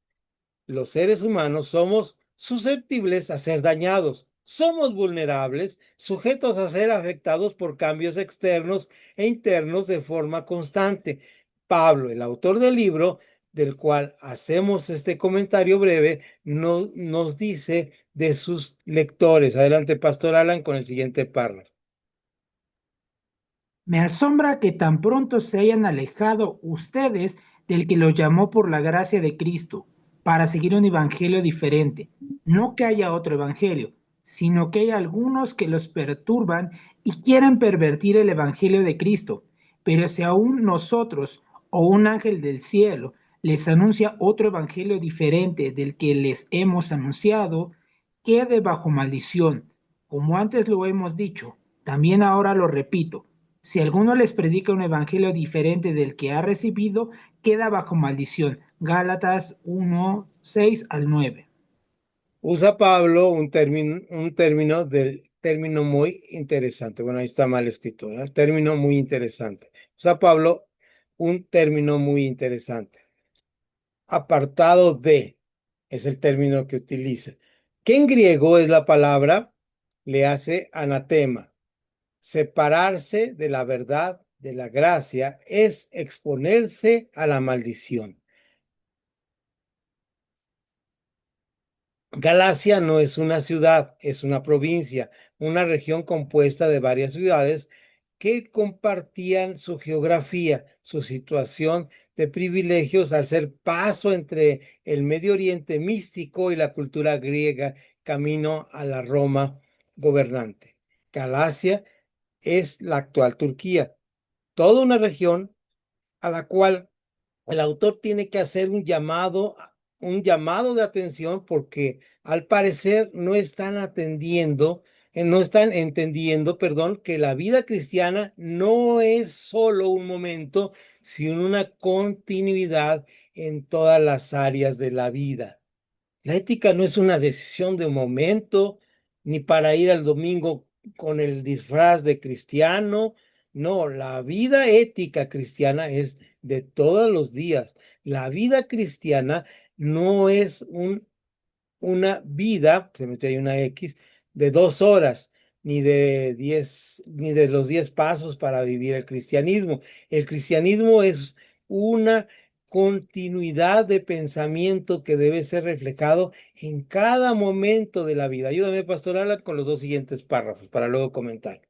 somos susceptibles a ser dañados. Somos vulnerables, sujetos a ser afectados por cambios externos e internos de forma constante. Pablo, el autor del libro del cual hacemos este comentario breve, nos dice de sus lectores. Adelante, Pastor Alan, con el siguiente párrafo. Me asombra que tan pronto se hayan alejado ustedes del que los llamó por la gracia de Cristo para seguir un evangelio diferente. No que haya otro evangelio, sino que hay algunos que los perturban y quieren pervertir el evangelio de Cristo. Pero si aún nosotros o un ángel del cielo les anuncia otro evangelio diferente del que les hemos anunciado, quede bajo maldición. Como antes lo hemos dicho, también ahora lo repito. Si alguno les predica un evangelio diferente del que ha recibido, queda bajo maldición. Gálatas 1, 6 al 9. Usa Pablo un término muy interesante. Bueno, ahí está mal escrito, ¿verdad? Término muy interesante. Usa Pablo un término muy interesante. Apartado de es el término que utiliza, que en griego es la palabra, le hace anatema. Separarse de la verdad, de la gracia, es exponerse a la maldición. Galacia no es una ciudad, es una provincia, una región compuesta de varias ciudades que compartían su geografía, su situación de privilegios al ser paso entre el Medio Oriente místico y la cultura griega, camino a la Roma gobernante. Galacia es la actual Turquía, toda una región a la cual el autor tiene que hacer un llamado de atención porque al parecer no están atendiendo, no están entendiendo, perdón, que la vida cristiana no es solo un momento, sino una continuidad en todas las áreas de la vida. La ética no es una decisión de un momento, ni para ir al domingo con el disfraz de cristiano. No, la vida ética cristiana es de todos los días. La vida cristiana no es una vida, se metió ahí una X, de 2 horas, ni de los 10 pasos para vivir el cristianismo. El cristianismo es una continuidad de pensamiento que debe ser reflejado en cada momento de la vida. Ayúdame, Pastor Alan, con los 2 siguientes párrafos para luego comentar.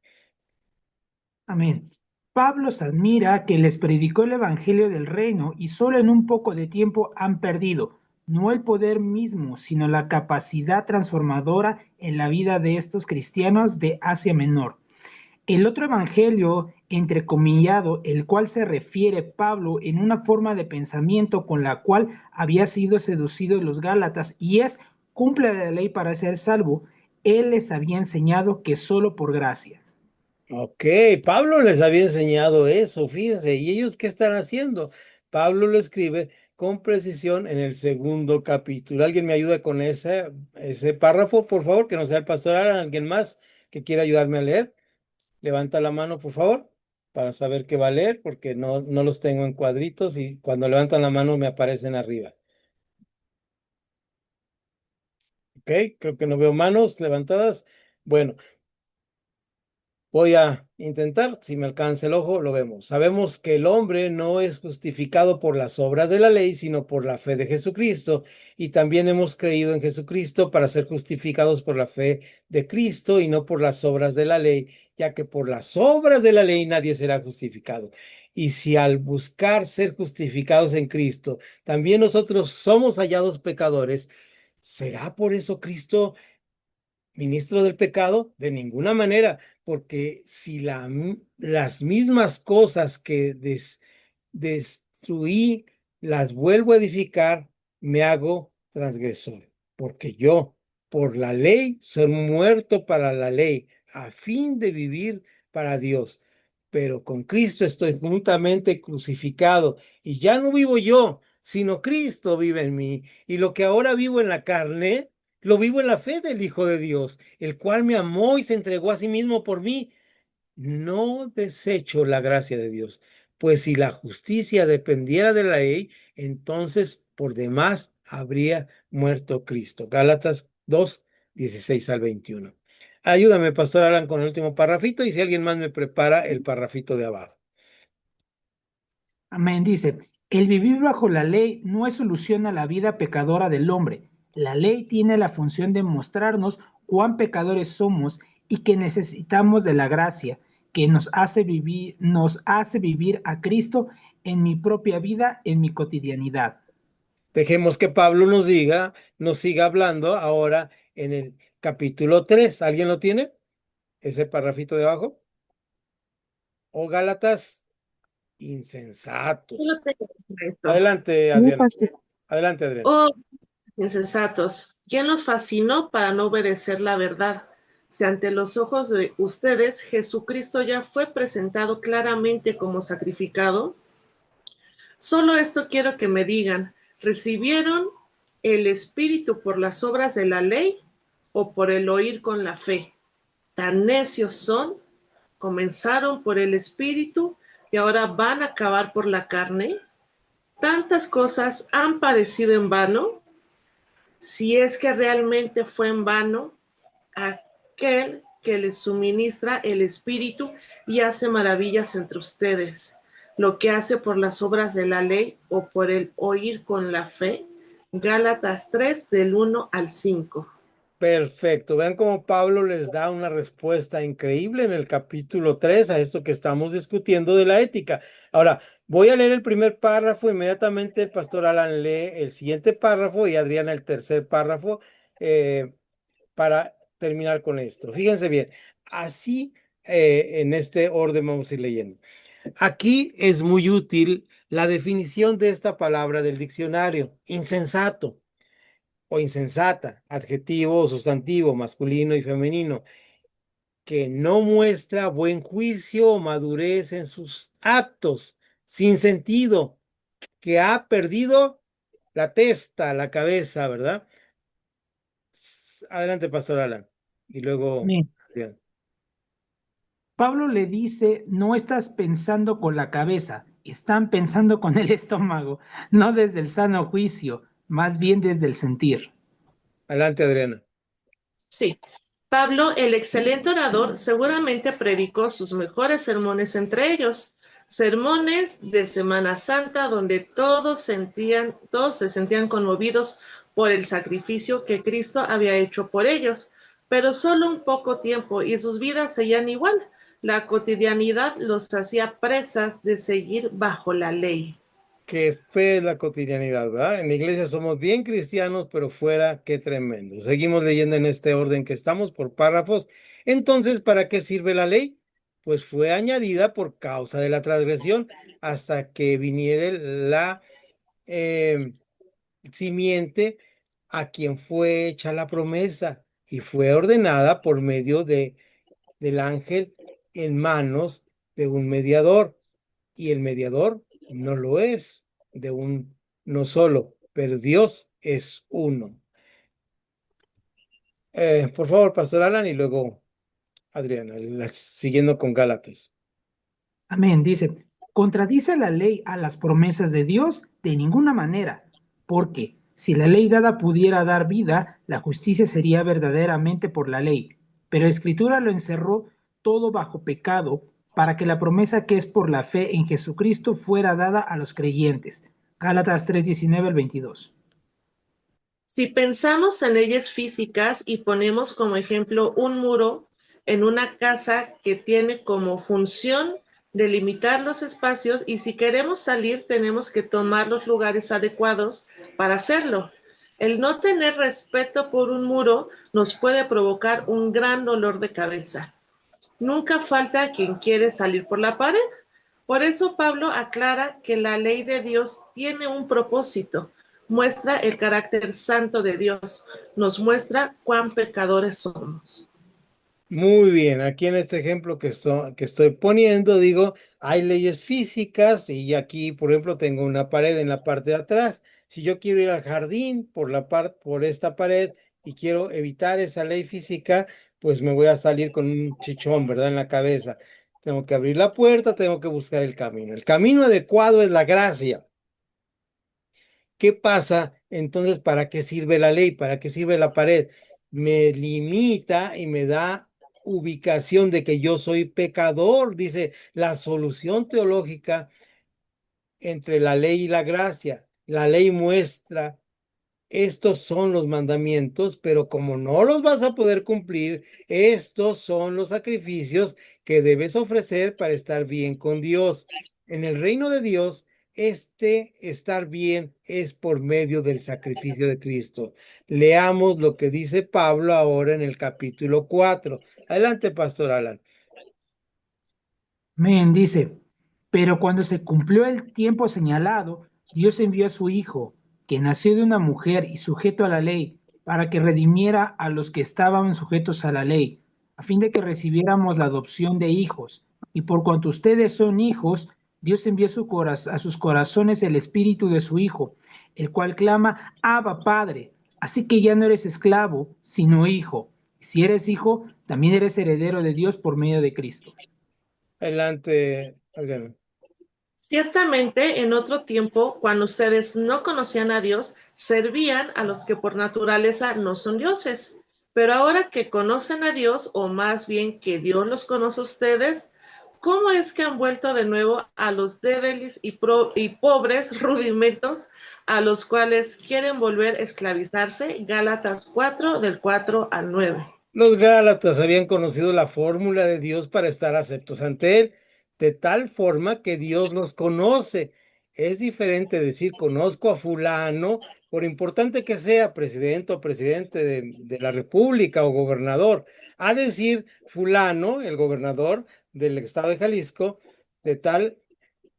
Amén. Pablo se admira que les predicó el Evangelio del Reino y solo en un poco de tiempo han perdido, no el poder mismo, sino la capacidad transformadora en la vida de estos cristianos de Asia Menor. El otro evangelio, entrecomillado, el cual se refiere Pablo en una forma de pensamiento con la cual había sido seducido los Gálatas, y es: cumple la ley para ser salvo. Él les había enseñado que solo por gracia. Ok, Pablo les había enseñado eso, fíjense, ¿y ellos qué están haciendo? Pablo lo escribe con precisión en el segundo capítulo. ¿Alguien me ayuda con ese párrafo, por favor? Que no sea el pastor Alan, ¿alguien más que quiera ayudarme a leer? Levanta la mano, por favor, para saber qué va a leer, porque no los tengo en cuadritos y cuando levantan la mano me aparecen arriba. Ok, creo que no veo manos levantadas. Bueno, voy a intentar, si me alcanza el ojo, lo vemos. Sabemos que el hombre no es justificado por las obras de la ley, sino por la fe de Jesucristo. Y también hemos creído en Jesucristo para ser justificados por la fe de Cristo y no por las obras de la ley, ya que por las obras de la ley nadie será justificado. Y si al buscar ser justificados en Cristo, también nosotros somos hallados pecadores, ¿será por eso Cristo ministro del pecado? De ninguna manera, porque si las mismas cosas que destruí las vuelvo a edificar, me hago transgresor, porque yo, por la ley, soy muerto para la ley, a fin de vivir para Dios. Pero con Cristo estoy juntamente crucificado, y ya no vivo yo, sino Cristo vive en mí. Y lo que ahora vivo en la carne, lo vivo en la fe del Hijo de Dios, el cual me amó y se entregó a sí mismo por mí. No desecho la gracia de Dios, pues si la justicia dependiera de la ley, entonces por demás habría muerto Cristo. Gálatas 2:16 al 21. Ayúdame, Pastor Alan, con el último parrafito y si alguien más me prepara el parrafito de abajo. Amén. Dice: el vivir bajo la ley no es solución a la vida pecadora del hombre. La ley tiene la función de mostrarnos cuán pecadores somos y que necesitamos de la gracia que nos hace vivir a Cristo en mi propia vida, en mi cotidianidad. Dejemos que Pablo nos siga hablando ahora en el capítulo 3. ¿Alguien lo tiene? Ese parrafito de abajo. O Gálatas Yo insensatos. no tengo esto. Adelante, Muy Adriana. fácil. Adelante, Adriana. Oh, insensatos, ¿quién los fascinó para no obedecer la verdad? Si ante los ojos de ustedes Jesucristo ya fue presentado claramente como sacrificado, solo esto quiero que me digan: ¿recibieron el Espíritu por las obras de la ley o por el oír con la fe? Tan necios son, comenzaron por el Espíritu y ahora van a acabar por la carne. ¿Tantas cosas han padecido en vano? Si es que realmente fue en vano, aquel que les suministra el Espíritu y hace maravillas entre ustedes, lo que hace por las obras de la ley o por el oír con la fe. Gálatas 3 del 1 al 5. Perfecto. Vean cómo Pablo les da una respuesta increíble en el capítulo 3 a esto que estamos discutiendo de la ética. Ahora, voy a leer el primer párrafo, inmediatamente el pastor Alan lee el siguiente párrafo y Adriana el tercer párrafo para terminar con esto. Fíjense bien, así en este orden vamos a ir leyendo. Aquí es muy útil La definición de esta palabra del diccionario: insensato o insensata, adjetivo o sustantivo masculino y femenino, que no muestra buen juicio o madurez en sus actos, sin sentido, que ha perdido la testa, la cabeza, ¿verdad? Adelante, Pastor Alan. Y luego, Amén. Adrián. Pablo le dice, no estás pensando con la cabeza, están pensando con el estómago, no desde el sano juicio, más bien desde el sentir. Adelante, Adriana. Sí. Pablo, el excelente orador, seguramente predicó sus mejores sermones entre ellos, sermones de Semana Santa donde todos se sentían conmovidos por el sacrificio que Cristo había hecho por ellos, pero solo un poco tiempo y sus vidas seguían igual. La cotidianidad los hacía presas de seguir bajo la ley. Qué fe es la cotidianidad, ¿verdad? En la iglesia somos bien cristianos, pero fuera, qué tremendo. Seguimos leyendo en este orden que estamos por párrafos. Entonces, ¿para qué sirve la ley? Pues fue añadida por causa de la transgresión hasta que viniera la simiente a quien fue hecha la promesa y fue ordenada por medio del ángel en manos de un mediador. Y el mediador no lo es de no solo, pero Dios es uno. Por favor, Pastor Alan, y luego Adriana, siguiendo con Gálatas. Amén, dice, ¿contradice la ley a las promesas de Dios? De ninguna manera, porque si la ley dada pudiera dar vida, la justicia sería verdaderamente por la ley, pero la Escritura lo encerró todo bajo pecado para que la promesa que es por la fe en Jesucristo fuera dada a los creyentes. Gálatas 3:19 al 22. Si pensamos en leyes físicas y ponemos como ejemplo un muro en una casa que tiene como función delimitar los espacios, y si queremos salir tenemos que tomar los lugares adecuados para hacerlo. El no tener respeto por un muro nos puede provocar un gran dolor de cabeza. Nunca falta quien quiere salir por la pared. Por eso Pablo aclara que la ley de Dios tiene un propósito, muestra el carácter santo de Dios, nos muestra cuán pecadores somos. Muy bien, aquí en este ejemplo que estoy poniendo, digo, hay leyes físicas y aquí, por ejemplo, tengo una pared en la parte de atrás. Si yo quiero ir al jardín por esta pared y quiero evitar esa ley física, pues me voy a salir con un chichón, ¿verdad? En la cabeza. Tengo que abrir la puerta, tengo que buscar el camino. El camino adecuado es la gracia. ¿Qué pasa entonces? ¿Para qué sirve la ley? ¿Para qué sirve la pared? Me limita y me da ubicación de que yo soy pecador. Dice la solución teológica entre la ley y la gracia. La ley muestra: estos son los mandamientos, pero como no los vas a poder cumplir, estos son los sacrificios que debes ofrecer para estar bien con Dios. En el reino de Dios, este estar bien es por medio del sacrificio de Cristo. Leamos lo que dice Pablo ahora en el capítulo 4. Adelante, Pastor Alan. Amén, dice, pero cuando se cumplió el tiempo señalado, Dios envió a su Hijo, que nació de una mujer y sujeto a la ley, para que redimiera a los que estaban sujetos a la ley, a fin de que recibiéramos la adopción de hijos. Y por cuanto ustedes son hijos, Dios envió a sus corazones el espíritu de su Hijo, el cual clama, Abba, Padre. Así que ya no eres esclavo, sino hijo. Si eres hijo, también eres heredero de Dios por medio de Cristo. Adelante, Adriana. Ciertamente, en otro tiempo, cuando ustedes no conocían a Dios, servían a los que por naturaleza no son dioses. Pero ahora que conocen a Dios, o más bien que Dios los conoce a ustedes, ¿cómo es que han vuelto de nuevo a los débiles y pobres rudimentos a los cuales quieren volver a esclavizarse? Gálatas 4, del 4 al 9. Los Gálatas habían conocido la fórmula de Dios para estar aceptos ante Él, de tal forma que Dios los conoce. Es diferente decir conozco a fulano, por importante que sea presidente o presidente de la República o gobernador, a decir fulano, el gobernador del estado de Jalisco, de tal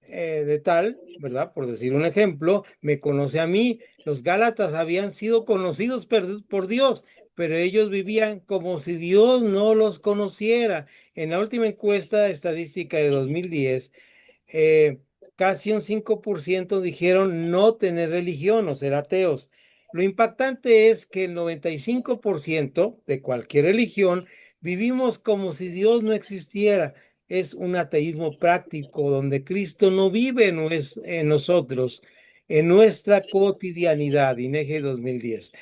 de tal, ¿verdad? Por decir un ejemplo, me conoce a mí. Los Gálatas habían sido conocidos por Dios, pero ellos vivían como si Dios no los conociera. En la última encuesta estadística de 2010, eh, casi un 5% dijeron no tener religión o ser ateos. Lo impactante es que el 95% de cualquier religión vivimos como si Dios no existiera. Es un ateísmo práctico donde Cristo no vive en nosotros, en nuestra cotidianidad. INEGI 2010.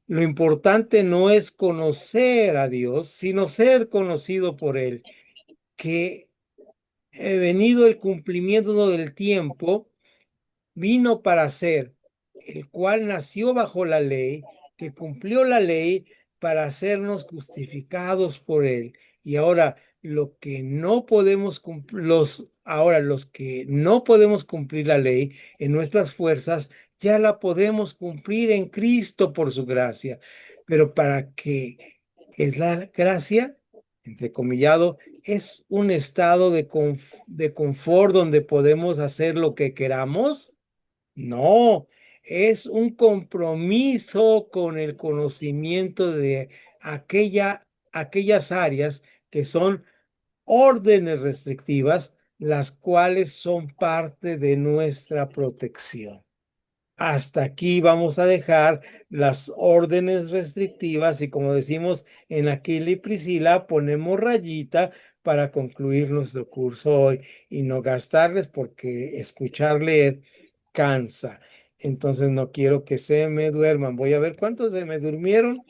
Lo importante no es conocer a Dios, sino ser conocido por Él, que venido el cumplimiento del tiempo, vino para ser, el cual nació bajo la ley, que cumplió la ley para hacernos justificados por él. Y ahora lo que no podemos ahora los que no podemos cumplir la ley en nuestras fuerzas, ya la podemos cumplir en Cristo por su gracia. Pero para que es la gracia, entrecomillado, es un estado de confort donde podemos hacer lo que queramos. No, es un compromiso con el conocimiento de aquellas áreas que son órdenes restrictivas, las cuales son parte de nuestra protección. Hasta aquí vamos a dejar las órdenes restrictivas y, como decimos en Aquila y Priscila, ponemos rayita para concluir nuestro curso hoy y no gastarles, porque escuchar leer cansa. Entonces no quiero que se me duerman. Voy a ver cuántos se me durmieron.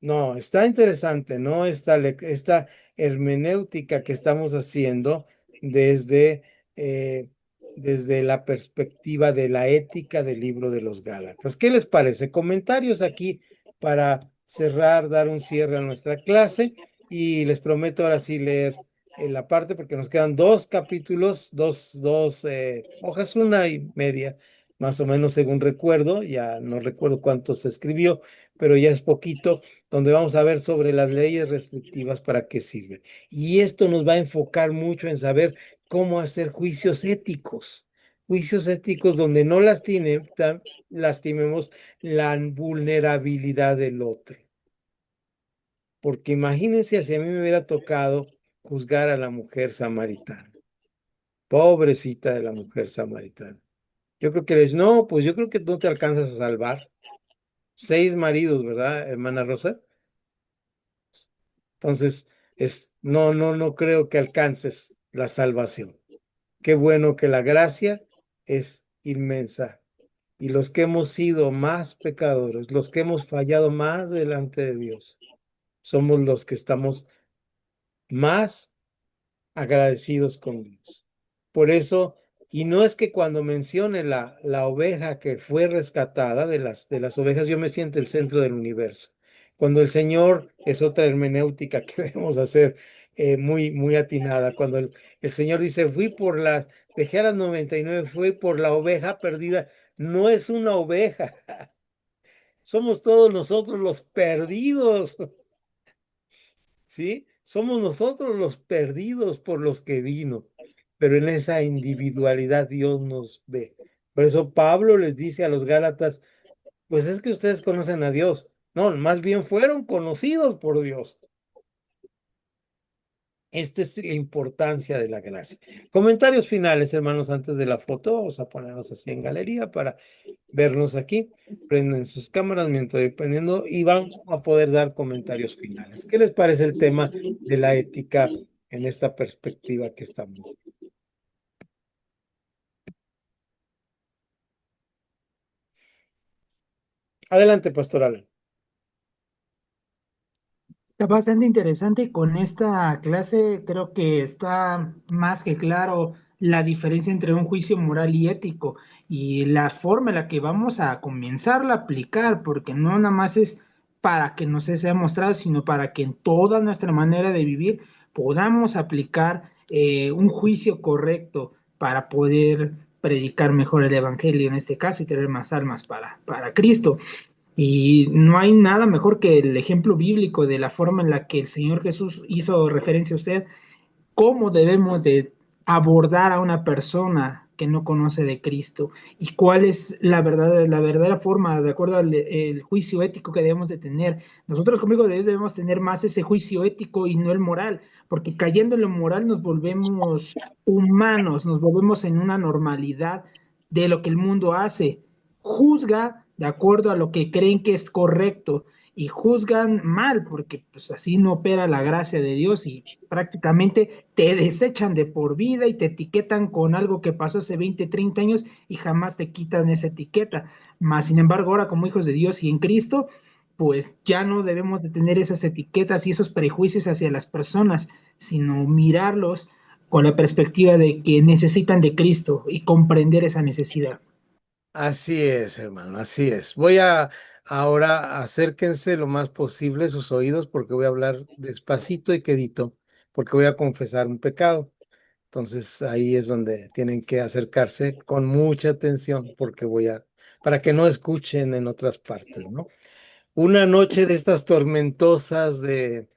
No, está interesante, ¿no? Esta hermenéutica que estamos haciendo desde, eh, desde la perspectiva de la ética del libro de los Gálatas. ¿Qué les parece? Comentarios aquí para cerrar, dar un cierre a nuestra clase, y les prometo ahora sí leer la parte, porque nos quedan dos capítulos, dos hojas, una y media, más o menos según recuerdo. Ya no recuerdo cuánto se escribió, pero ya es poquito, donde vamos a ver sobre las leyes restrictivas, para qué sirven. Y esto nos va a enfocar mucho en saber cómo hacer juicios éticos donde no lastimemos la vulnerabilidad del otro. Porque imagínense si a mí me hubiera tocado juzgar a la mujer samaritana. Pobrecita de la mujer samaritana. Yo creo que no, pues yo creo que no te alcanzas a salvar. 6 maridos, ¿verdad, hermana Rosa? Entonces, no creo que alcances la salvación. Qué bueno que la gracia es inmensa. Y los que hemos sido más pecadores, los que hemos fallado más delante de Dios, somos los que estamos más agradecidos con Dios. Por eso, y no es que cuando mencione la oveja que fue rescatada de las ovejas, yo me siento el centro del universo. Cuando el Señor, es otra hermenéutica que debemos hacer, muy, muy atinada. Cuando el Señor dice, dejé a las 99, fui por la oveja perdida. No es una oveja. Somos todos nosotros los perdidos. ¿Sí? Somos nosotros los perdidos por los que vino, pero en esa individualidad Dios nos ve. Por eso Pablo les dice a los Gálatas, pues es que ustedes conocen a Dios. No, más bien fueron conocidos por Dios. Esta es la importancia de la gracia. Comentarios finales, hermanos, antes de la foto. Vamos a ponernos así en galería para vernos aquí. Prenden sus cámaras mientras voy prendiendo y van a poder dar comentarios finales. ¿Qué les parece el tema de la ética en esta perspectiva que estamos? Adelante, Pastor Alan. Está bastante interesante. Con esta clase creo que está más que claro la diferencia entre un juicio moral y ético, y la forma en la que vamos a comenzarla a aplicar, porque no nada más es para que nos sea mostrado, sino para que en toda nuestra manera de vivir podamos aplicar un juicio correcto para poder predicar mejor el Evangelio en este caso y tener más almas para Cristo. Y no hay nada mejor que el ejemplo bíblico de la forma en la que el Señor Jesús hizo referencia a usted, cómo debemos de abordar a una persona que no conoce de Cristo y cuál es la verdadera forma, de acuerdo al el juicio ético que debemos de tener. Nosotros como hijos de Dios debemos tener más ese juicio ético y no el moral, porque cayendo en lo moral nos volvemos humanos, nos volvemos en una normalidad de lo que el mundo hace. Juzga de acuerdo a lo que creen que es correcto y juzgan mal, porque pues así no opera la gracia de Dios y prácticamente te desechan de por vida y te etiquetan con algo que pasó hace 20, 30 años y jamás te quitan esa etiqueta. Más sin embargo, ahora como hijos de Dios y en Cristo, pues ya no debemos de tener esas etiquetas y esos prejuicios hacia las personas, sino mirarlos con la perspectiva de que necesitan de Cristo y comprender esa necesidad. Así es, hermano, así es. Voy a ahora acérquense lo más posible sus oídos porque voy a hablar despacito y quedito, porque voy a confesar un pecado. Entonces ahí es donde tienen que acercarse con mucha atención porque para que no escuchen en otras partes, ¿no? Una noche de estas tormentosas de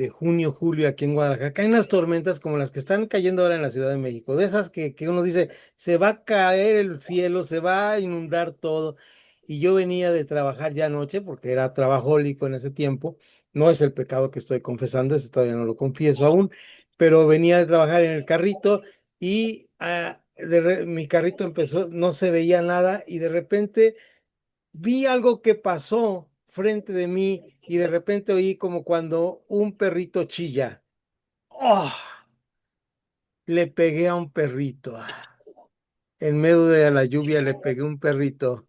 junio, julio aquí en Guadalajara. Caen unas tormentas como las que están cayendo ahora en la Ciudad de México, de esas que uno dice, se va a caer el cielo, se va a inundar todo. Y yo venía de trabajar ya anoche porque era trabajólico en ese tiempo. No es el pecado que estoy confesando, ese todavía no lo confieso aún, pero venía de trabajar en el carrito y mi carrito empezó, no se veía nada y de repente vi algo que pasó frente de mí y de repente oí como cuando un perrito chilla. ¡Oh! Le pegué a un perrito. En medio de la lluvia le pegué a un perrito.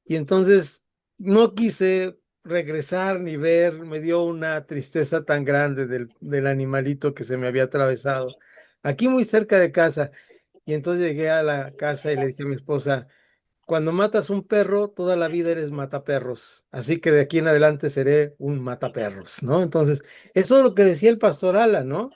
Y entonces no quise regresar ni ver. Me dio una tristeza tan grande del animalito que se me había atravesado. Aquí muy cerca de casa. Y entonces llegué a la casa y le dije a mi esposa, cuando matas un perro, toda la vida eres mataperros. Así que de aquí en adelante seré un mataperros, ¿no? Entonces, eso es lo que decía el pastor Alan, ¿no?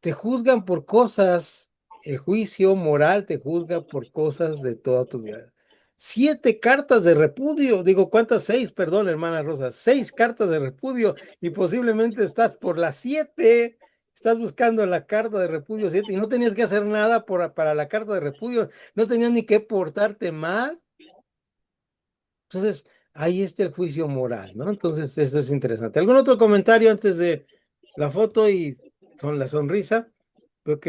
Te juzgan por cosas, el juicio moral te juzga por cosas de toda tu vida. 7 cartas de repudio, digo, ¿cuántas? 6, perdón, hermana Rosa, 6 cartas de repudio y posiblemente estás por las 7, estás buscando la carta de repudio 7 y no tenías que hacer nada para la carta de repudio, no tenías ni que portarte mal. Entonces, ahí está el juicio moral, ¿no? Entonces, eso es interesante. ¿Algún otro comentario antes de la foto y la sonrisa? Creo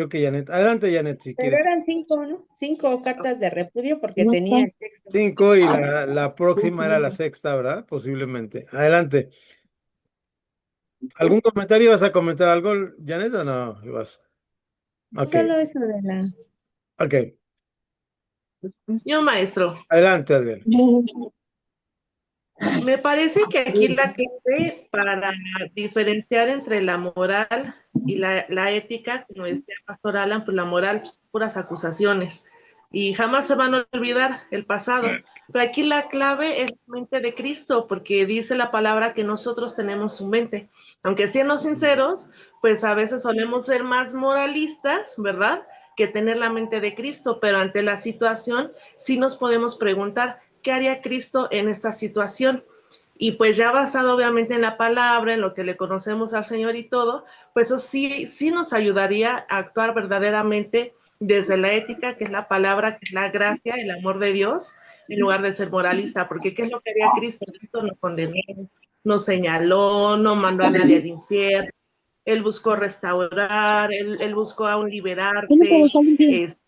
que Janet. Adelante, Janet, si Pero quieres. eran 5, ¿no? 5 cartas de repudio porque tenía el texto. 5 y la próxima era la sexta, ¿verdad? Posiblemente. Adelante. ¿Algún comentario? ¿Vas a comentar algo, Janet, o no? Ok, Solo eso de la... ok. Yo, maestro, Adelante, Adrián. me parece que aquí la clave para diferenciar entre la moral y la ética, como decía el pastor Alan, pues la moral, pues, puras acusaciones. Y jamás se van a olvidar el pasado. Pero aquí la clave es la mente de Cristo, porque dice la palabra que nosotros tenemos su mente. Aunque siendo sinceros, pues a veces solemos ser más moralistas, ¿verdad? Que tener la mente de Cristo, pero ante la situación sí nos podemos preguntar, ¿qué haría Cristo en esta situación? Y pues ya basado obviamente en la palabra, en lo que le conocemos al Señor y todo, pues eso sí nos ayudaría a actuar verdaderamente desde la ética, que es la palabra, que es la gracia, el amor de Dios, en lugar de ser moralista, porque ¿qué es lo que haría Cristo? Cristo no condenó, no señaló, no mandó a nadie al infierno, Él buscó restaurar, él buscó aún liberarte, pues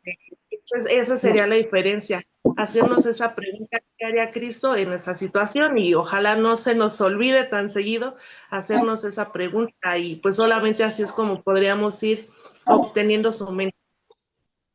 esa sería la diferencia, hacernos esa pregunta, ¿qué haría Cristo en esa situación? Y ojalá no se nos olvide tan seguido hacernos esa pregunta y pues solamente así es como podríamos ir obteniendo su mente.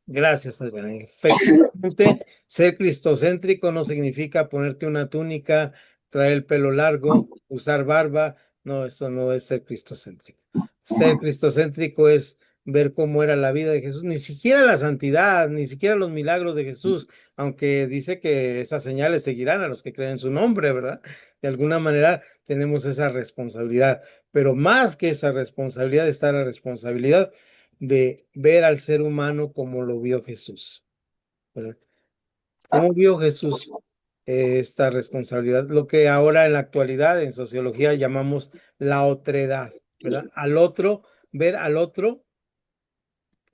Gracias, Adriana. Efectivamente, ser cristocéntrico no significa ponerte una túnica, traer el pelo largo, usar barba. No, eso no es ser cristocéntrico. Ser cristocéntrico es ver cómo era la vida de Jesús, ni siquiera la santidad, ni siquiera los milagros de Jesús, aunque dice que esas señales seguirán a los que creen en su nombre, ¿verdad? De alguna manera tenemos esa responsabilidad, pero más que esa responsabilidad está la responsabilidad de ver al ser humano como lo vio Jesús, ¿verdad? ¿Cómo vio Jesús esta responsabilidad? Lo que ahora en la actualidad en sociología llamamos la otredad, ¿verdad? Ver al otro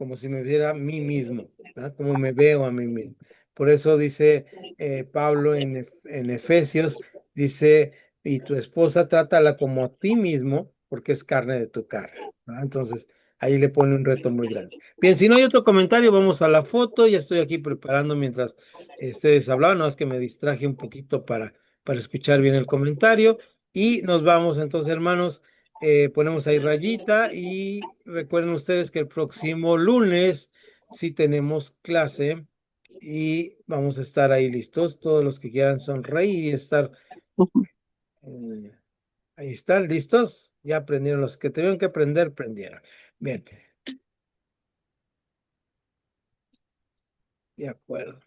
como si me viera a mí mismo, ¿verdad? Como me veo a mí mismo. Por eso dice Pablo en Efesios, dice, y tu esposa trátala como a ti mismo, porque es carne de tu carne, ¿verdad? Entonces, ahí le pone un reto muy grande. Bien, si no hay otro comentario, vamos a la foto. Ya estoy aquí preparando mientras ustedes hablaban, no es que me distraje un poquito para escuchar bien el comentario. Y nos vamos entonces, hermanos. Ponemos ahí rayita y recuerden ustedes que el próximo lunes sí tenemos clase y vamos a estar ahí listos. Todos los que quieran sonreír y estar eh, ahí están listos. Ya aprendieron los que tuvieron que aprender, aprendieron. Bien, de acuerdo.